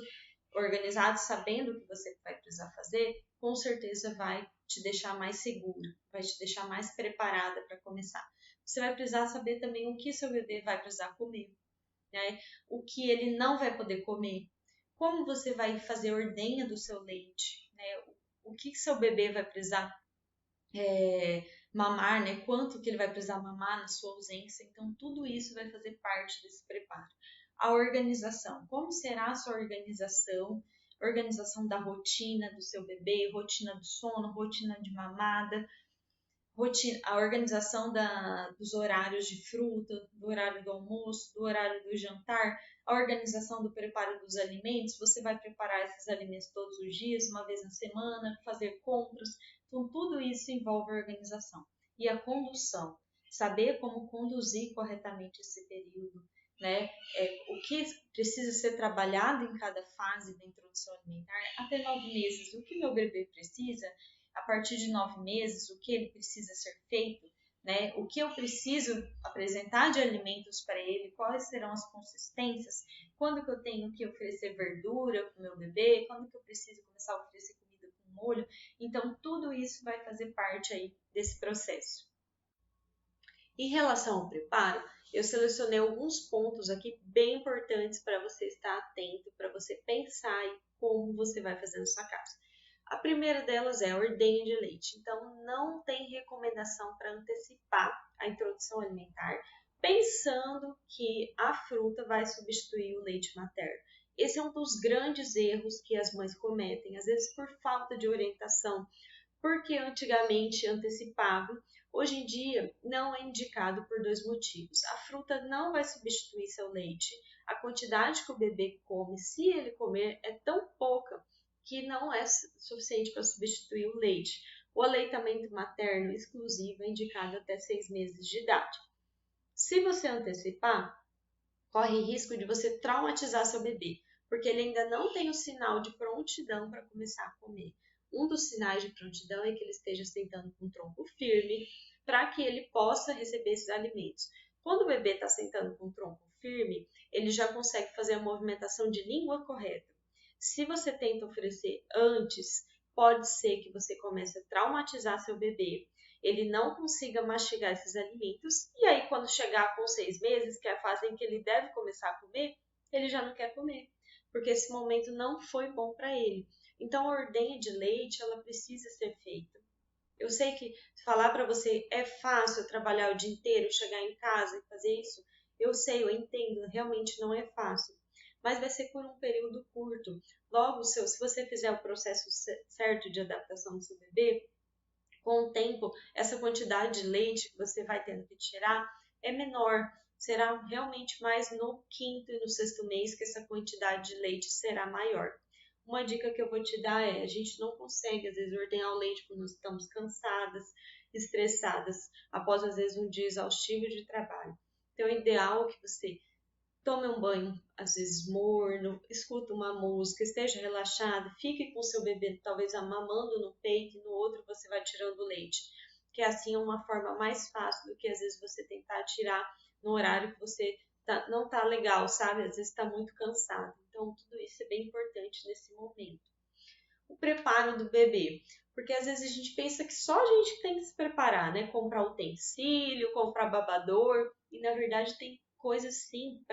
organizado, sabendo o que você vai precisar fazer, com certeza vai te deixar mais segura, vai te deixar mais preparada para começar. Você vai precisar saber também o que seu bebê vai precisar comer, né? O que ele não vai poder comer, como você vai fazer a ordenha do seu leite, né? O que seu bebê vai precisar mamar, né? Quanto que ele vai precisar mamar na sua ausência. Então, tudo isso vai fazer parte desse preparo. A organização. Como será a sua organização? Organização da rotina do seu bebê, rotina do sono, rotina de mamada, a organização dos horários de fruta, do horário do almoço, do horário do jantar, a organização do preparo dos alimentos. Você vai preparar esses alimentos todos os dias, uma vez na semana, fazer compras. Então, tudo isso envolve a organização. E a condução, saber como conduzir corretamente esse período, né? O que precisa ser trabalhado em cada fase da introdução alimentar, até 9 meses, o que meu bebê precisa, a partir de 9 meses, o que ele precisa ser feito, né? O que eu preciso apresentar de alimentos para ele, quais serão as consistências, quando que eu tenho que oferecer verdura para o meu bebê, quando que eu preciso começar a oferecer comida com molho. Então, tudo isso vai fazer parte aí desse processo. Em relação ao preparo, eu selecionei alguns pontos aqui bem importantes para você estar atento, para você pensar em como você vai fazer na sua casa. A primeira delas é a ordenha de leite. Então, não tem recomendação para antecipar a introdução alimentar, pensando que a fruta vai substituir o leite materno. Esse é um dos grandes erros que as mães cometem, às vezes por falta de orientação, porque antigamente antecipava. Hoje em dia não é indicado por 2 motivos. A fruta não vai substituir seu leite. A quantidade que o bebê come, se ele comer, é tão pouca que não é suficiente para substituir o leite. O aleitamento materno exclusivo é indicado até 6 meses de idade. Se você antecipar, corre risco de você traumatizar seu bebê, porque ele ainda não tem o sinal de prontidão para começar a comer. Um dos sinais de prontidão é que ele esteja sentando com o tronco firme para que ele possa receber esses alimentos. Quando o bebê está sentando com o tronco firme, ele já consegue fazer a movimentação de língua correta. Se você tenta oferecer antes, pode ser que você comece a traumatizar seu bebê, ele não consiga mastigar esses alimentos, e aí quando chegar com 6 meses, que é a fase em que ele deve começar a comer, ele já não quer comer, porque esse momento não foi bom para ele. Então a ordenha de leite, ela precisa ser feita. Eu sei que falar para você é fácil trabalhar o dia inteiro, chegar em casa e fazer isso. Eu sei, eu entendo, realmente não é fácil. Mas vai ser por um período curto. Logo, se você fizer o processo certo de adaptação do seu bebê, com o tempo, essa quantidade de leite que você vai tendo que tirar é menor. Será realmente mais no quinto e no sexto mês que essa quantidade de leite será maior. Uma dica que eu vou te dar é: a gente não consegue, às vezes, ordenhar o leite quando nós estamos cansadas, estressadas, após, às vezes, um dia exaustivo de trabalho. Então, é ideal que você tome um banho, às vezes morno, escuta uma música, esteja relaxado, fique com seu bebê, talvez mamando no peito e no outro você vai tirando o leite, que assim é uma forma mais fácil do que às vezes você tentar tirar no horário que você não tá legal, sabe? Às vezes está muito cansado. Então, tudo isso é bem importante nesse momento. O preparo do bebê, porque às vezes a gente pensa que só a gente tem que se preparar, né? Comprar utensílio, comprar babador, e na verdade tem coisas sim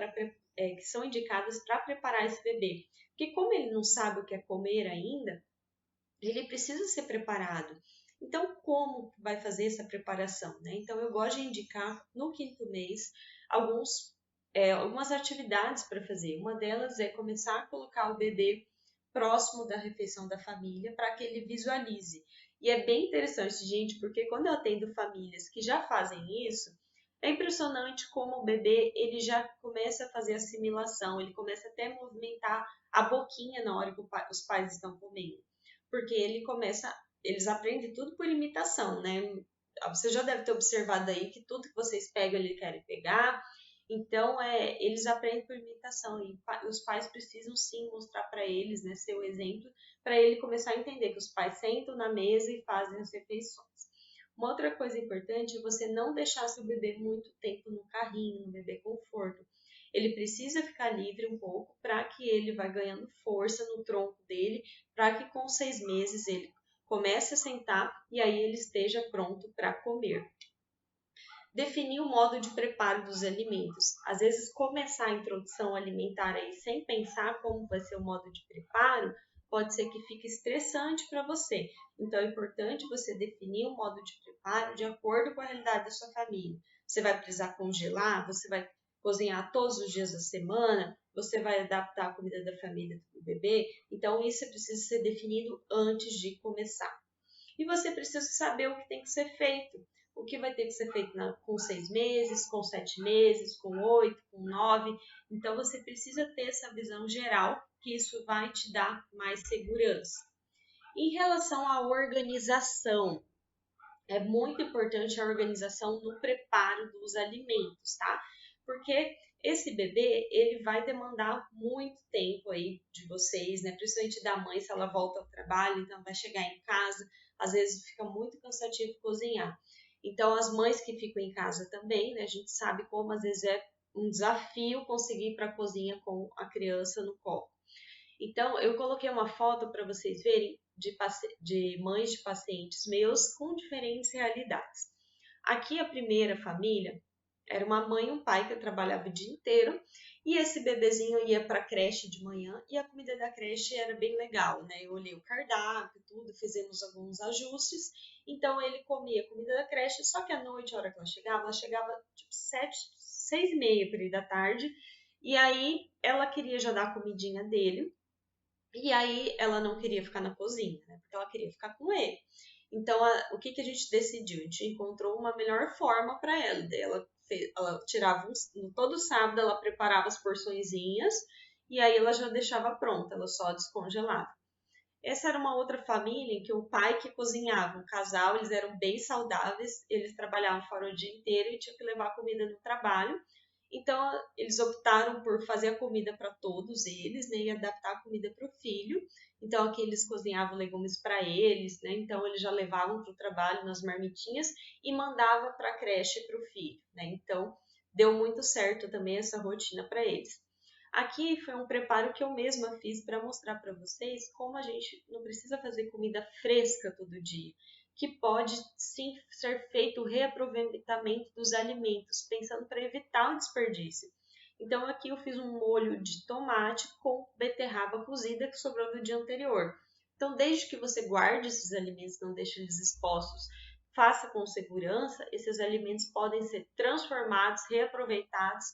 que são indicadas para preparar esse bebê. Porque como ele não sabe o que é comer ainda, ele precisa ser preparado. Então, como vai fazer essa preparação? Né? Então, eu gosto de indicar no quinto mês algumas atividades para fazer. Uma delas é começar a colocar o bebê próximo da refeição da família para que ele visualize. E é bem interessante, gente, porque quando eu atendo famílias que já fazem isso, é impressionante como o bebê ele já começa a fazer assimilação, ele começa até a movimentar a boquinha na hora que os pais estão comendo, porque eles aprendem tudo por imitação, né? Você já deve ter observado aí que tudo que vocês pegam eles querem pegar, então eles aprendem por imitação e os pais precisam sim mostrar para eles, né, ser o exemplo, para ele começar a entender que os pais sentam na mesa e fazem as refeições. Uma outra coisa importante é você não deixar seu bebê muito tempo no carrinho, no bebê conforto. Ele precisa ficar livre um pouco para que ele vá ganhando força no tronco dele, para que com 6 meses ele comece a sentar e aí ele esteja pronto para comer. Definir o modo de preparo dos alimentos. Às vezes, começar a introdução alimentar aí sem pensar como vai ser o modo de preparo, pode ser que fique estressante para você. Então, é importante você definir o modo de preparo de acordo com a realidade da sua família. Você vai precisar congelar, você vai cozinhar todos os dias da semana, você vai adaptar a comida da família do bebê. Então, isso precisa ser definido antes de começar. E você precisa saber o que tem que ser feito. O que vai ter que ser feito com 6 meses, com 7 meses, com 8, com 9. Então você precisa ter essa visão geral, que isso vai te dar mais segurança. Em relação à organização, é muito importante a organização no preparo dos alimentos, tá? porque esse bebê, ele vai demandar muito tempo aí de vocês, né? Principalmente da mãe, se ela volta ao trabalho, então vai chegar em casa, às vezes fica muito cansativo cozinhar. Então, as mães que ficam em casa também, né? A gente sabe como às vezes é um desafio conseguir ir para a cozinha com a criança no colo. Então, eu coloquei uma foto para vocês verem de mães de pacientes meus com diferentes realidades. Aqui a primeira família era uma mãe e um pai que trabalhava o dia inteiro e esse bebezinho ia para a creche de manhã e a comida da creche era bem legal, né? Eu olhei o cardápio, tudo, fizemos alguns ajustes. Então ele comia a comida da creche, só que à noite, a hora que ela chegava tipo 6:30 por aí da tarde. E aí ela queria já dar a comidinha dele. E aí ela não queria ficar na cozinha, né? Porque ela queria ficar com ele. Então, o que a gente decidiu? A gente encontrou uma melhor forma para ela. Ela tirava todo sábado, ela preparava as porçõezinhas e aí ela já deixava pronta, ela só descongelava. Essa era uma outra família em que o pai que cozinhava, um casal, eles eram bem saudáveis, eles trabalhavam fora o dia inteiro e tinham que levar comida no trabalho. Então, eles optaram por fazer a comida para todos eles, né, e adaptar a comida para o filho. Então, aqui eles cozinhavam legumes para eles, né, então eles já levavam para o trabalho nas marmitinhas e mandavam para a creche para o filho, né. Então, deu muito certo também essa rotina para eles. Aqui foi um preparo que eu mesma fiz para mostrar para vocês como a gente não precisa fazer comida fresca todo dia, que pode sim ser feito o reaproveitamento dos alimentos, pensando para evitar o desperdício. Então aqui eu fiz um molho de tomate com beterraba cozida que sobrou do dia anterior. Então desde que você guarde esses alimentos, não deixe eles expostos, faça com segurança, esses alimentos podem ser transformados, reaproveitados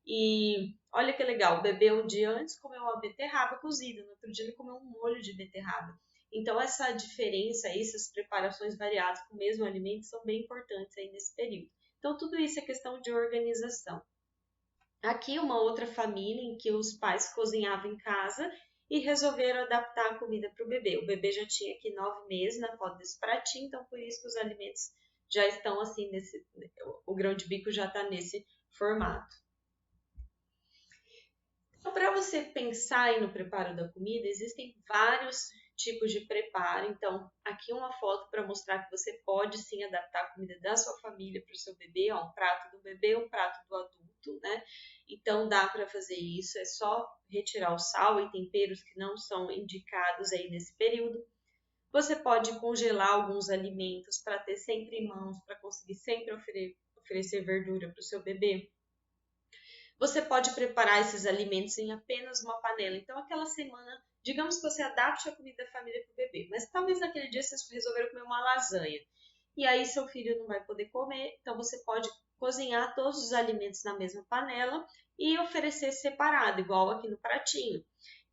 e olha que legal, o bebê um dia antes comeu uma beterraba cozida, no outro dia ele comeu um molho de beterraba. Então, essa diferença, essas preparações variadas com o mesmo alimento são bem importantes aí nesse período. Então, tudo isso é questão de organização. Aqui, uma outra família em que os pais cozinhavam em casa e resolveram adaptar a comida para o bebê. O bebê já tinha aqui 9 meses na foto desse pratinho, então por isso que os alimentos já estão assim, o grão de bico já está nesse formato. Então, para você pensar aí no preparo da comida, existem vários tipos de preparo. Então, aqui uma foto para mostrar que você pode sim adaptar a comida da sua família para o seu bebê, ó, um prato do bebê, um prato do adulto, né? Então, dá para fazer isso, é só retirar o sal e temperos que não são indicados aí nesse período. Você pode congelar alguns alimentos para ter sempre em mãos, para conseguir sempre oferecer verdura para o seu bebê. Você pode preparar esses alimentos em apenas uma panela. Então, aquela semana, digamos que você adapte a comida da família para o bebê, mas talvez naquele dia vocês resolveram comer uma lasanha. E aí seu filho não vai poder comer, então você pode cozinhar todos os alimentos na mesma panela e oferecer separado, igual aqui no pratinho.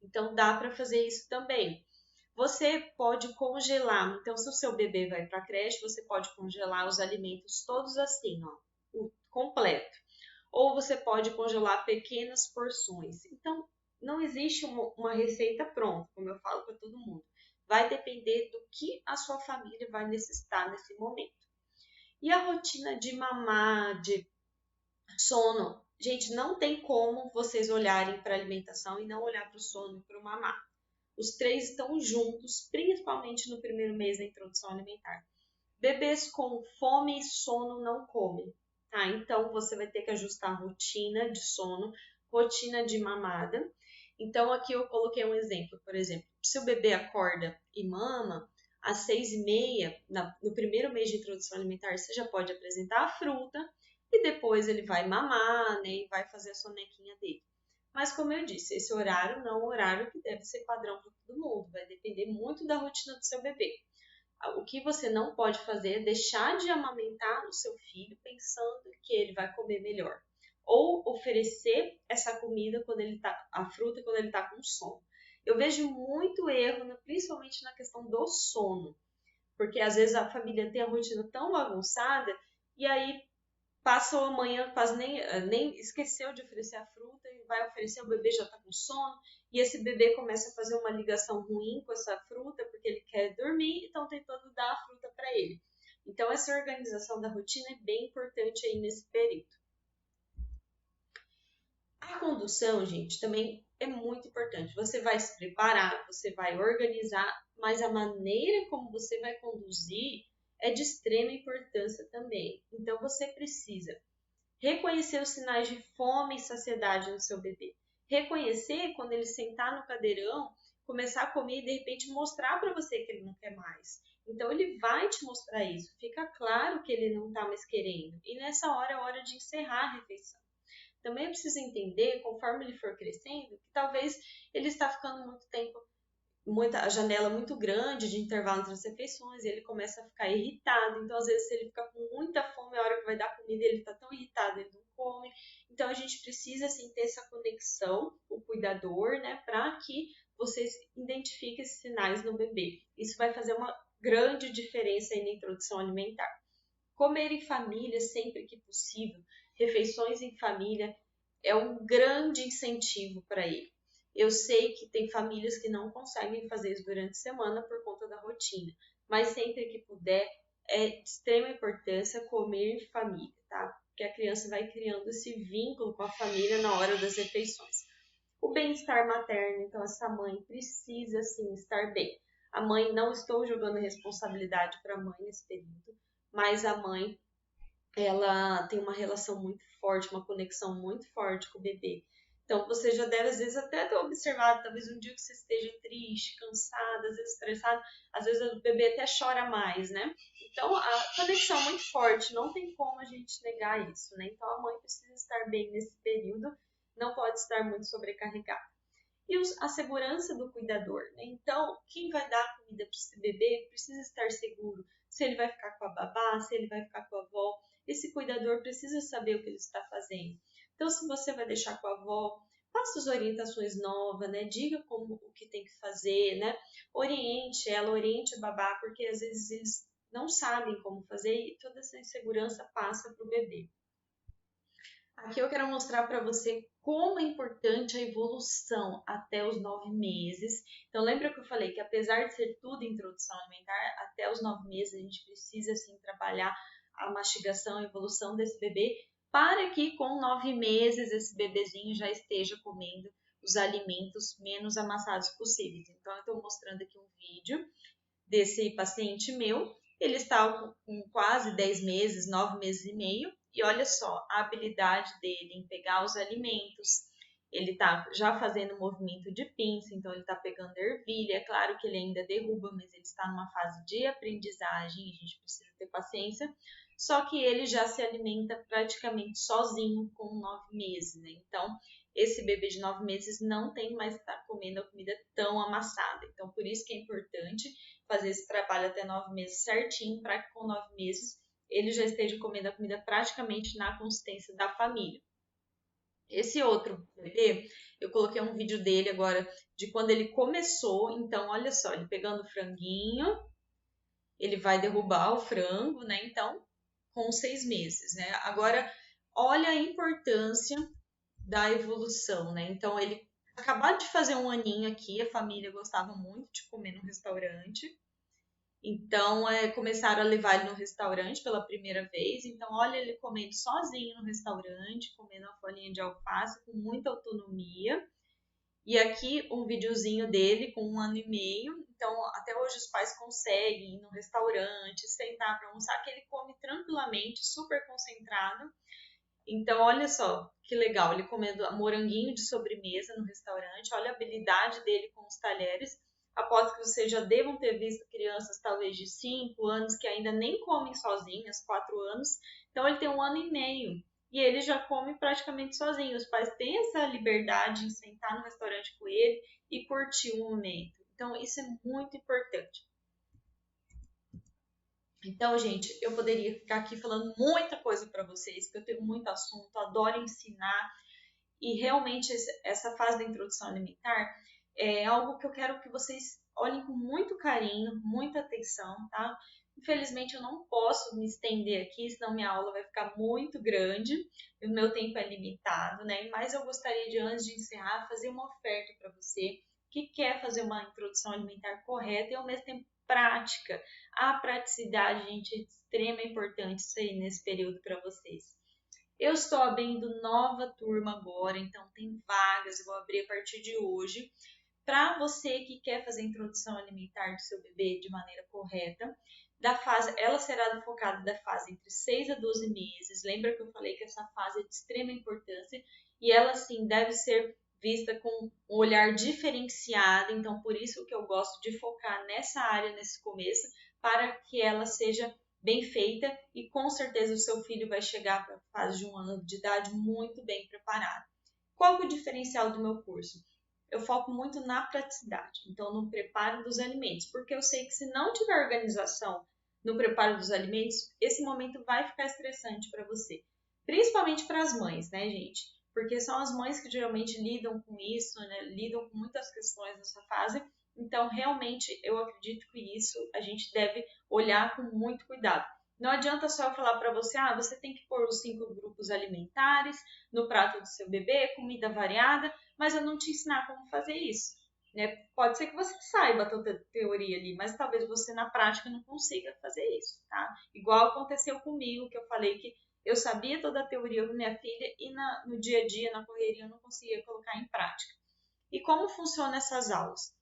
Então, dá para fazer isso também. Você pode congelar. Então, se o seu bebê vai para a creche, você pode congelar os alimentos todos assim, ó, o completo. Ou você pode congelar pequenas porções. Então, não existe uma receita pronta, como eu falo para todo mundo. Vai depender do que a sua família vai necessitar nesse momento. E a rotina de mamar, de sono, gente, não tem como vocês olharem para a alimentação e não olhar para o sono e para o mamar. Os três estão juntos, principalmente no primeiro mês da introdução alimentar. Bebês com fome e sono não comem, tá? Então você vai ter que ajustar a rotina de sono, rotina de mamada. Então aqui eu coloquei um exemplo, por exemplo, se o bebê acorda e mama, às 6:30, no primeiro mês de introdução alimentar, você já pode apresentar a fruta e depois ele vai mamar, né? E vai fazer a sonequinha dele. Mas como eu disse, esse horário não é um horário que deve ser padrão para todo mundo, vai depender muito da rotina do seu bebê. O que você não pode fazer é deixar de amamentar o seu filho pensando que ele vai comer melhor. Ou oferecer essa comida quando ele tá, a fruta quando ele está com sono. Eu vejo muito erro, principalmente na questão do sono. Porque às vezes a família tem a rotina tão bagunçada e aí passou a manhã, quase nem esqueceu de oferecer a fruta e vai oferecer, o bebê já está com sono e esse bebê começa a fazer uma ligação ruim com essa fruta porque ele quer dormir e estão tentando dar a fruta para ele. Então essa organização da rotina é bem importante aí nesse período. condução, gente, também é muito importante. Você vai se preparar, você vai organizar, mas a maneira como você vai conduzir é de extrema importância também. Então, você precisa reconhecer os sinais de fome e saciedade no seu bebê. Reconhecer quando ele sentar no cadeirão, começar a comer e de repente mostrar para você que ele não quer mais. Então ele vai te mostrar isso. Fica claro que ele não está mais querendo. E nessa hora é hora de encerrar a refeição. Também é preciso entender, conforme ele for crescendo, que talvez ele está ficando muito tempo, a janela muito grande de intervalo entre as refeições, e ele começa a ficar irritado. Então, às vezes, se ele fica com muita fome, a hora que vai dar comida, ele está tão irritado, ele não come. Então, a gente precisa, assim, ter essa conexão, o cuidador, né, para que vocês identifiquem esses sinais no bebê. Isso vai fazer uma grande diferença aí na introdução alimentar. Comer em família sempre que possível, refeições em família, é um grande incentivo para ele. Eu sei que tem famílias que não conseguem fazer isso durante a semana por conta da rotina, mas sempre que puder, é de extrema importância comer em família, tá? Porque a criança vai criando esse vínculo com a família na hora das refeições. O bem-estar materno, então essa mãe precisa sim estar bem. A mãe, não estou jogando responsabilidade para a mãe nesse período, mas a mãe, ela tem uma relação muito forte, uma conexão muito forte com o bebê. Então, você já deve, às vezes, até ter observado, talvez um dia que você esteja triste, cansada, às vezes estressado, às vezes o bebê até chora mais, né? Então, a conexão é muito forte, não tem como a gente negar isso, né? Então, a mãe precisa estar bem nesse período, não pode estar muito sobrecarregada. E a segurança do cuidador, né? Então, quem vai dar comida para esse bebê precisa estar seguro se ele vai ficar com a babá, se ele vai ficar com a avó. Esse cuidador precisa saber o que ele está fazendo. Então, se você vai deixar com a avó, faça as orientações novas, né? Diga como o que tem que fazer, né? Oriente ela, oriente a babá, porque às vezes eles não sabem como fazer e toda essa insegurança passa para o bebê. Aqui eu quero mostrar para você como é importante a evolução até os 9 meses. Então, lembra que eu falei que apesar de ser tudo introdução alimentar, até os 9 meses a gente precisa sim trabalhar a mastigação, a evolução desse bebê, para que com 9 meses esse bebezinho já esteja comendo os alimentos menos amassados possíveis. Então, eu estou mostrando aqui um vídeo desse paciente meu. Ele está com quase 10 meses, 9 meses e meio, e olha só a habilidade dele em pegar os alimentos. Ele está já fazendo movimento de pinça, então ele está pegando ervilha. É claro que ele ainda derruba, mas ele está numa fase de aprendizagem e a gente precisa ter paciência. Só que ele já se alimenta praticamente sozinho com 9 meses, né? Então, esse bebê de 9 meses não tem mais que estar comendo a comida tão amassada. Então, por isso que é importante fazer esse trabalho até 9 meses certinho, para que com 9 meses ele já esteja comendo a comida praticamente na consistência da família. Esse outro bebê, eu coloquei um vídeo dele agora de quando ele começou. Então, olha só, ele pegando o franguinho, ele vai derrubar o frango, né? Então, com 6 meses, né? Agora, olha a importância da evolução, né? Então, ele acabou de fazer um aninho aqui, a família gostava muito de comer no restaurante. Então, começaram a levar ele no restaurante pela primeira vez. Então, olha ele comendo sozinho no restaurante, comendo uma folhinha de alface com muita autonomia. E aqui um videozinho dele com 1 ano e meio. Então, até hoje os pais conseguem ir no restaurante, sentar para almoçar, que ele come tranquilamente, super concentrado. Então, olha só que legal, ele comendo moranguinho de sobremesa no restaurante. Olha a habilidade dele com os talheres. Aposto que vocês já devam ter visto crianças talvez de 5 anos que ainda nem comem sozinhas, 4 anos. Então, ele tem 1 ano e meio e ele já come praticamente sozinho. Os pais têm essa liberdade em sentar no restaurante com ele e curtir o momento. Então, isso é muito importante. Então, gente, eu poderia ficar aqui falando muita coisa para vocês, porque eu tenho muito assunto, adoro ensinar, e realmente essa fase da introdução alimentar é algo que eu quero que vocês olhem com muito carinho, muita atenção, tá? Infelizmente eu não posso me estender aqui, senão minha aula vai ficar muito grande, e o meu tempo é limitado, né? Mas eu gostaria de, antes de encerrar, fazer uma oferta para você que quer fazer uma introdução alimentar correta e ao mesmo tempo prática. A praticidade, gente, é de extrema importância isso aí nesse período para vocês. Eu estou abrindo nova turma agora, então tem vagas, eu vou abrir a partir de hoje. Para você que quer fazer a introdução alimentar do seu bebê de maneira correta, da fase, ela será focada da fase entre 6 a 12 meses. Lembra que eu falei que essa fase é de extrema importância e ela sim deve ser vista com um olhar diferenciado, então por isso que eu gosto de focar nessa área nesse começo, para que ela seja bem feita e com certeza o seu filho vai chegar para a fase de 1 ano de idade muito bem preparado. Qual que é o diferencial do meu curso? Eu foco muito na praticidade, então no preparo dos alimentos, porque eu sei que se não tiver organização no preparo dos alimentos, esse momento vai ficar estressante para você, principalmente para as mães, né, gente? Porque são as mães que geralmente lidam com isso, né? Lidam com muitas questões nessa fase. Então, realmente, eu acredito que isso a gente deve olhar com muito cuidado. Não adianta só eu falar para você, você tem que pôr os 5 grupos alimentares no prato do seu bebê, comida variada, mas eu não te ensinar como fazer isso. Né? Pode ser que você saiba toda a teoria ali, mas talvez você na prática não consiga fazer isso, tá? Igual aconteceu comigo, que eu falei que eu sabia toda a teoria com minha filha e no dia a dia, na correria, eu não conseguia colocar em prática. E como funcionam essas aulas?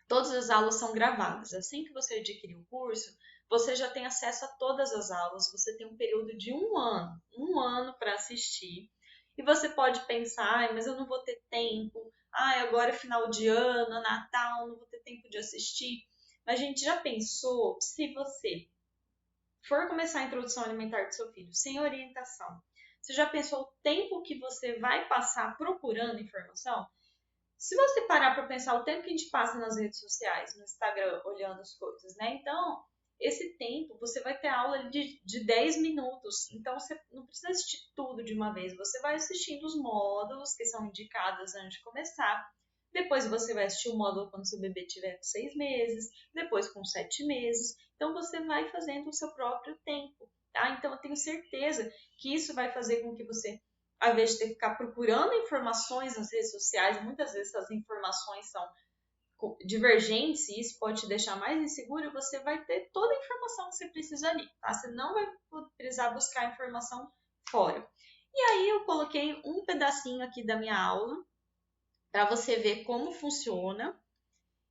Todas as aulas são gravadas. Assim que você adquirir o curso, você já tem acesso a todas as aulas. Você tem um período de 1 ano para assistir. E você pode pensar, mas eu não vou ter tempo. Agora é final de ano, Natal, não vou ter tempo de assistir. Mas a gente já pensou se você for começar a introdução alimentar do seu filho sem orientação, você já pensou o tempo que você vai passar procurando informação? Se você parar para pensar o tempo que a gente passa nas redes sociais, no Instagram, olhando as coisas, né? Então, esse tempo, você vai ter aula de 10 minutos. Então, você não precisa assistir tudo de uma vez. Você vai assistindo os módulos que são indicados antes de começar. Depois você vai assistir o módulo quando seu bebê tiver 6 meses. Depois com 7 meses. Então, você vai fazendo o seu próprio tempo, tá? Então, eu tenho certeza que isso vai fazer com que você, ao invés de ter que ficar procurando informações nas redes sociais, muitas vezes essas informações são divergentes e isso pode te deixar mais inseguro, você vai ter toda a informação que você precisa ali, tá? Você não vai precisar buscar informação fora. E aí eu coloquei um pedacinho aqui da minha aula para você ver como funciona.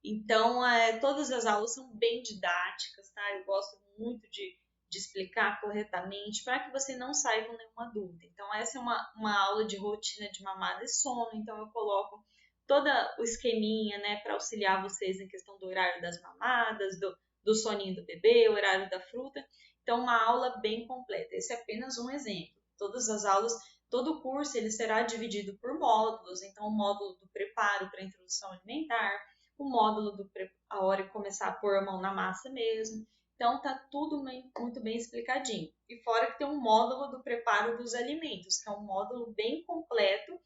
Então, todas as aulas são bem didáticas, tá? Eu gosto muito de explicar corretamente para que você não saia com nenhuma dúvida. Então, essa é uma aula de rotina de mamada e sono. Então, eu coloco todo o esqueminha, né, para auxiliar vocês em questão do horário das mamadas, do soninho do bebê, horário da fruta. Então, uma aula bem completa. Esse é apenas um exemplo. Todas as aulas, todo o curso, ele será dividido por módulos. Então, o módulo do preparo para a introdução alimentar, o módulo a hora de começar a pôr a mão na massa mesmo. Então tá tudo muito bem explicadinho. E fora que tem um módulo do preparo dos alimentos, que é um módulo bem completo,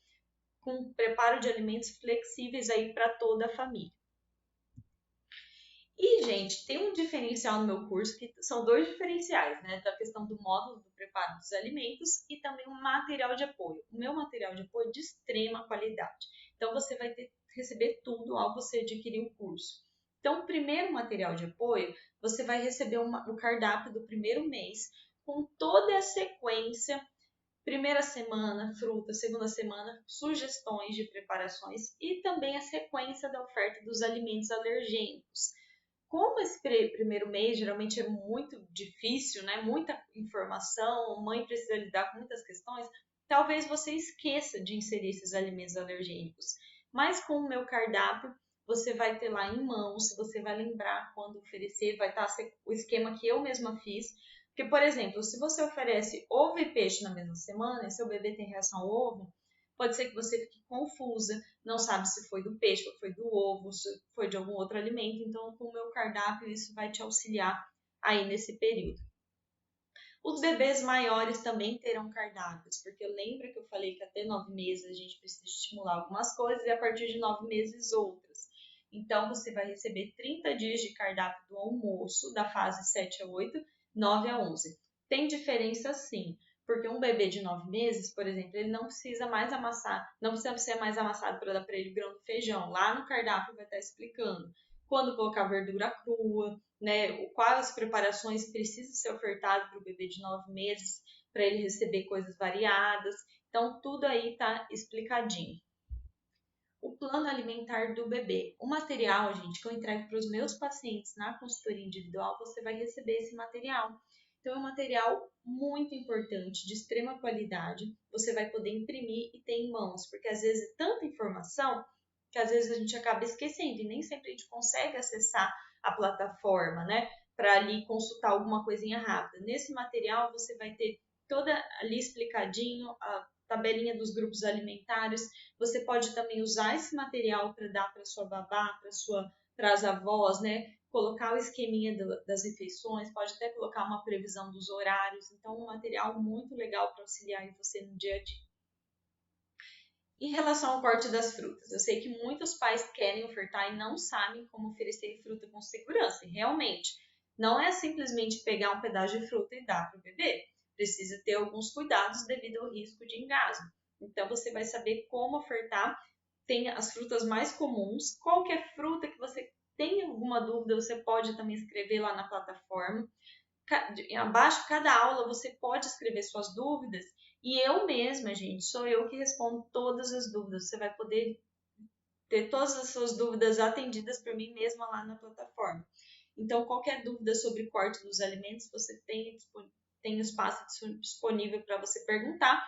com preparo de alimentos flexíveis aí para toda a família. E, gente, tem um diferencial no meu curso, que são 2 diferenciais, né? Da questão do módulo do preparo dos alimentos e também um material de apoio. O meu material de apoio é de extrema qualidade. Então, você vai receber tudo ao você adquirir o curso. Então, o primeiro material de apoio, você vai receber o cardápio do primeiro mês, com toda a sequência. Primeira semana, fruta, segunda semana, sugestões de preparações e também a sequência da oferta dos alimentos alergênicos. Como esse primeiro mês geralmente é muito difícil, né? Muita informação, a mãe precisa lidar com muitas questões, talvez você esqueça de inserir esses alimentos alergênicos. Mas com o meu cardápio, você vai ter lá em mãos, você vai lembrar quando oferecer, vai estar o esquema que eu mesma fiz. Porque, por exemplo, se você oferece ovo e peixe na mesma semana e seu bebê tem reação ao ovo, pode ser que você fique confusa, não sabe se foi do peixe, ou foi do ovo, se foi de algum outro alimento. Então, com o meu cardápio, isso vai te auxiliar aí nesse período. Os bebês maiores também terão cardápios, porque lembra que eu falei que até 9 meses a gente precisa estimular algumas coisas e a partir de 9 meses outras. Então, você vai receber 30 dias de cardápio do almoço, da fase 7 a 8, 9 a 11. Tem diferença sim, porque um bebê de 9 meses, por exemplo, ele não precisa mais amassar, não precisa ser mais amassado para dar para ele o grão do feijão. Lá no cardápio vai estar explicando quando colocar verdura crua, né, quais preparações precisam ser ofertadas para o bebê de 9 meses, para ele receber coisas variadas. Então, tudo aí está explicadinho. O plano alimentar do bebê. O material, gente, que eu entrego para os meus pacientes na consultoria individual, você vai receber esse material. Então, é um material muito importante, de extrema qualidade. Você vai poder imprimir e ter em mãos, porque às vezes é tanta informação que às vezes a gente acaba esquecendo e nem sempre a gente consegue acessar a plataforma, né? Para ali consultar alguma coisinha rápida. Nesse material você vai ter toda ali explicadinho a tabelinha dos grupos alimentares. Você pode também usar esse material para dar para sua babá, para as avós, né? Colocar o esqueminha das refeições, pode até colocar uma previsão dos horários. Então, um material muito legal para auxiliar você no dia a dia. Em relação ao corte das frutas, eu sei que muitos pais querem ofertar e não sabem como oferecer fruta com segurança. E realmente, não é simplesmente pegar um pedaço de fruta e dar para o bebê. Precisa ter alguns cuidados devido ao risco de engasgo. Então, você vai saber como ofertar. Tem as frutas mais comuns. Qualquer fruta que você tenha alguma dúvida, você pode também escrever lá na plataforma. Abaixo de cada aula você pode escrever suas dúvidas e eu mesma, gente, sou eu que respondo todas as dúvidas. Você vai poder ter todas as suas dúvidas atendidas por mim mesma lá na plataforma. Então, qualquer dúvida sobre corte dos alimentos, você tem o espaço disponível para você perguntar.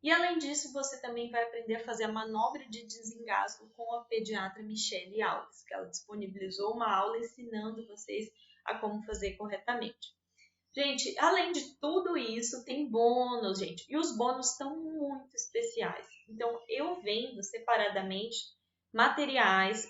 E além disso, você também vai aprender a fazer a manobra de desengasgo com a pediatra Michele Alves, que ela disponibilizou uma aula ensinando vocês a como fazer corretamente. Gente, além de tudo isso, tem bônus, gente. E os bônus estão muito especiais. Então, eu vendo separadamente materiais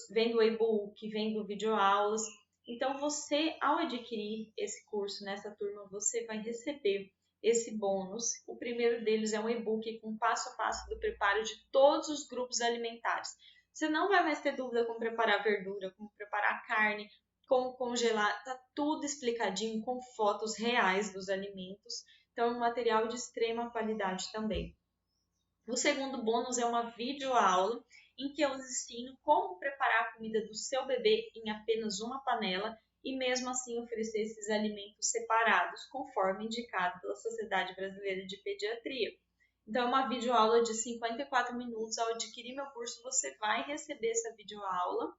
vendo e-book, vendo videoaulas. Então, você, ao adquirir esse curso nessa turma, você vai receber esse bônus. O primeiro deles é um e-book com passo a passo do preparo de todos os grupos alimentares. Você não vai mais ter dúvida como preparar verdura, como preparar carne, como congelar, tá tudo explicadinho com fotos reais dos alimentos. Então, é um material de extrema qualidade também. O segundo bônus é uma videoaula em que eu ensino como preparar a comida do seu bebê em apenas uma panela e mesmo assim oferecer esses alimentos separados, conforme indicado pela Sociedade Brasileira de Pediatria. Então, é uma videoaula de 54 minutos. Ao adquirir meu curso, você vai receber essa videoaula.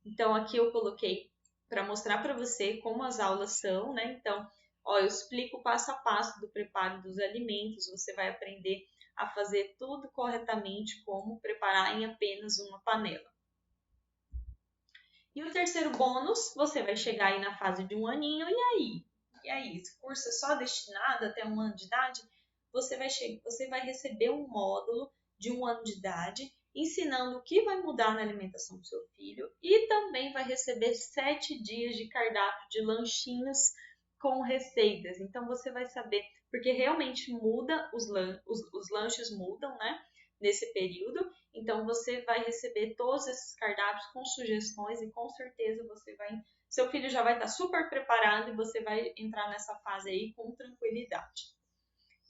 Então, aqui eu coloquei para mostrar para você como as aulas são, né? Então, eu explico o passo a passo do preparo dos alimentos, você vai aprender a fazer tudo corretamente, como preparar em apenas uma panela. E o terceiro bônus, você vai chegar aí na fase de 1 aninho, e aí? E aí, esse curso é só destinado até 1 ano de idade? Você vai receber um módulo de 1 ano de idade, ensinando o que vai mudar na alimentação do seu filho e também vai receber 7 dias de cardápio de lanchinhos com receitas. Então você vai saber, porque realmente muda, os lanches mudam, né? Nesse período, então você vai receber todos esses cardápios com sugestões e com certeza seu filho já vai estar super preparado e você vai entrar nessa fase aí com tranquilidade.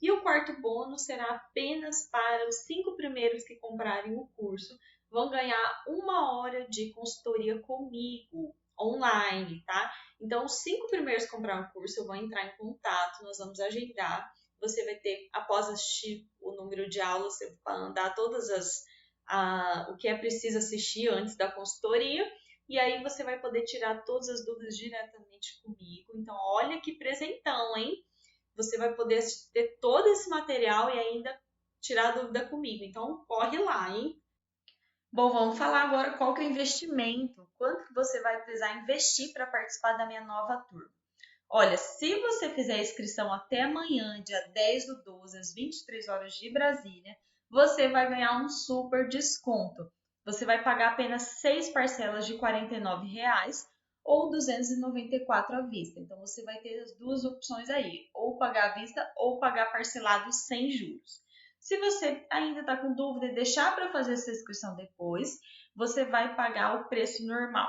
E o quarto bônus será apenas para os 5 primeiros que comprarem o curso. Vão ganhar 1 hora de consultoria comigo, online, tá? Então, os 5 primeiros que comprarem o curso, eu vou entrar em contato, nós vamos agendar. Você vai ter, após assistir o número de aulas, você vai mandar o que é preciso assistir antes da consultoria. E aí você vai poder tirar todas as dúvidas diretamente comigo. Então, olha que presentão, hein? Você vai poder ter todo esse material e ainda tirar dúvida comigo. Então, corre lá, hein? Bom, vamos falar agora qual que é o investimento. Quanto que você vai precisar investir para participar da minha nova turma? Olha, se você fizer a inscrição até amanhã, dia 10/12, às 23 horas de Brasília, você vai ganhar um super desconto. Você vai pagar apenas 6 parcelas de R$ 49,00 ou 294 à vista. Então, você vai ter as duas opções aí, ou pagar à vista ou pagar parcelado sem juros. Se você ainda está com dúvida e deixar para fazer essa inscrição depois, você vai pagar o preço normal.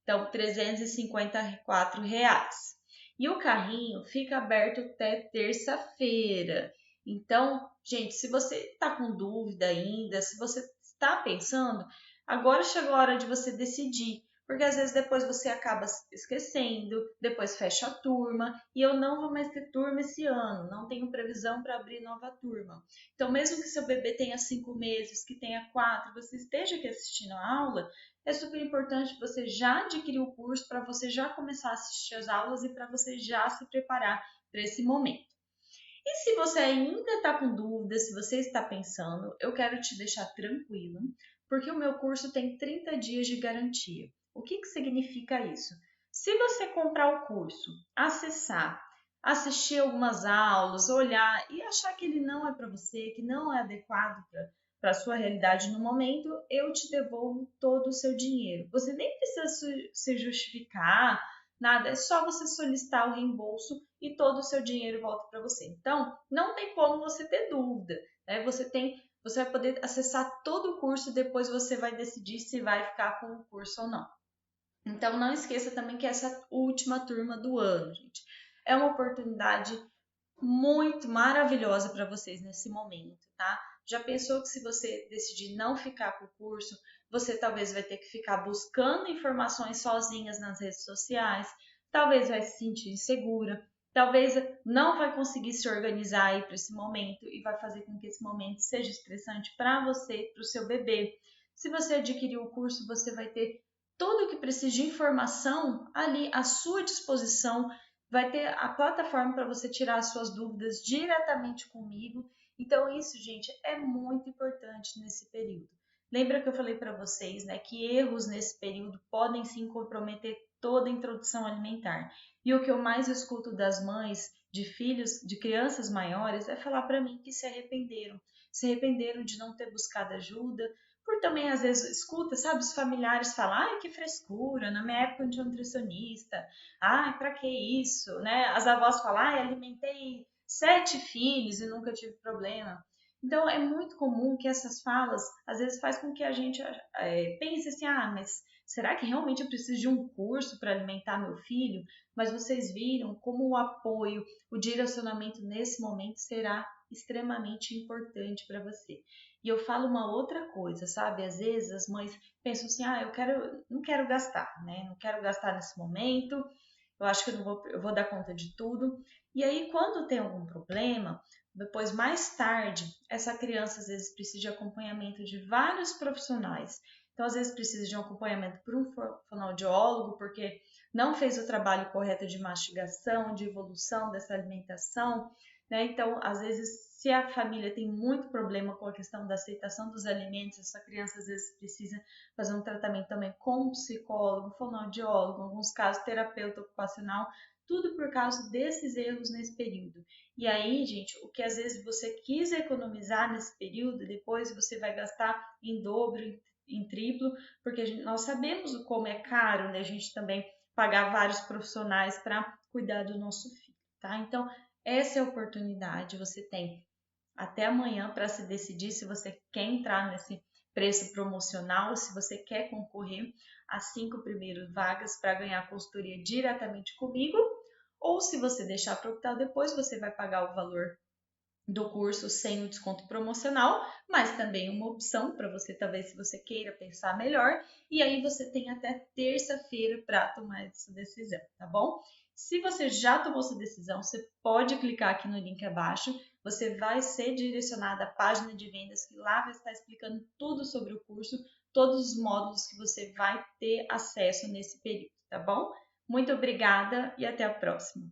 Então, R$ 354,00. E o carrinho fica aberto até terça-feira. Então, gente, se você está com dúvida ainda, se você está pensando, agora chegou a hora de você decidir. Porque às vezes depois você acaba esquecendo, depois fecha a turma, e eu não vou mais ter turma esse ano, não tenho previsão para abrir nova turma. Então, mesmo que seu bebê tenha 5 meses, que tenha 4, você esteja aqui assistindo a aula, é super importante você já adquirir o curso para você já começar a assistir as aulas e para você já se preparar para esse momento. E se você ainda está com dúvidas, se você está pensando, eu quero te deixar tranquilo, porque o meu curso tem 30 dias de garantia. O que significa isso? Se você comprar o curso, acessar, assistir algumas aulas, olhar e achar que ele não é para você, que não é adequado para a sua realidade no momento, eu te devolvo todo o seu dinheiro. Você nem precisa se justificar, nada, é só você solicitar o reembolso e todo o seu dinheiro volta para você. Então, não tem como você ter dúvida, né? Você vai poder acessar todo o curso e depois você vai decidir se vai ficar com o curso ou não. Então, não esqueça também que essa última turma do ano, gente, é uma oportunidade muito maravilhosa para vocês nesse momento, tá? Já pensou que se você decidir não ficar com o curso, você talvez vai ter que ficar buscando informações sozinhas nas redes sociais, talvez vai se sentir insegura, talvez não vai conseguir se organizar aí para esse momento e vai fazer com que esse momento seja estressante para você, para o seu bebê. Se você adquirir o curso, você vai ter tudo o que precisa de informação ali à sua disposição, vai ter a plataforma para você tirar as suas dúvidas diretamente comigo. Então, isso, gente, é muito importante nesse período. Lembra que eu falei para vocês, né, que erros nesse período podem sim comprometer toda a introdução alimentar. E o que eu mais escuto das mães de filhos, de crianças maiores, é falar para mim que se arrependeram de não ter buscado ajuda, por também às vezes escuta, sabe, os familiares falam, ai, que frescura, na minha época não tinha nutricionista, ai, pra que isso, né? As avós falam, ai, alimentei 7 filhos e nunca tive problema. Então, é muito comum que essas falas, às vezes, faz com que a gente pense assim, ah, mas será que realmente eu preciso de um curso para alimentar meu filho? Mas vocês viram como o apoio, o direcionamento nesse momento será extremamente importante para você. E eu falo uma outra coisa, sabe? Às vezes as mães pensam assim, ah, não quero gastar, né? Não quero gastar nesse momento, eu acho que eu vou dar conta de tudo. E aí, quando tem algum problema, depois, mais tarde, essa criança às vezes precisa de acompanhamento de vários profissionais. Então, às vezes precisa de um acompanhamento por um fonoaudiólogo, porque não fez o trabalho correto de mastigação, de evolução dessa alimentação, né? Então, às vezes, se a família tem muito problema com a questão da aceitação dos alimentos, essa criança às vezes precisa fazer um tratamento também com psicólogo, fonoaudiólogo, em alguns casos terapeuta ocupacional, tudo por causa desses erros nesse período. E aí, gente, o que às vezes você quis economizar nesse período, depois você vai gastar em dobro, em triplo, porque nós sabemos o como é caro, né? A gente também pagar vários profissionais para cuidar do nosso filho, tá? Então, essa é a oportunidade, você tem até amanhã para se decidir se você quer entrar nesse preço promocional, se você quer concorrer às 5 primeiras vagas para ganhar consultoria diretamente comigo, ou se você deixar para optar depois, você vai pagar o valor do curso sem o desconto promocional, mas também uma opção para você, talvez, se você queira pensar melhor, e aí você tem até terça-feira para tomar essa decisão, tá bom? Se você já tomou sua decisão, você pode clicar aqui no link abaixo, você vai ser direcionado à página de vendas, que lá vai estar explicando tudo sobre o curso, todos os módulos que você vai ter acesso nesse período, tá bom? Muito obrigada e até a próxima!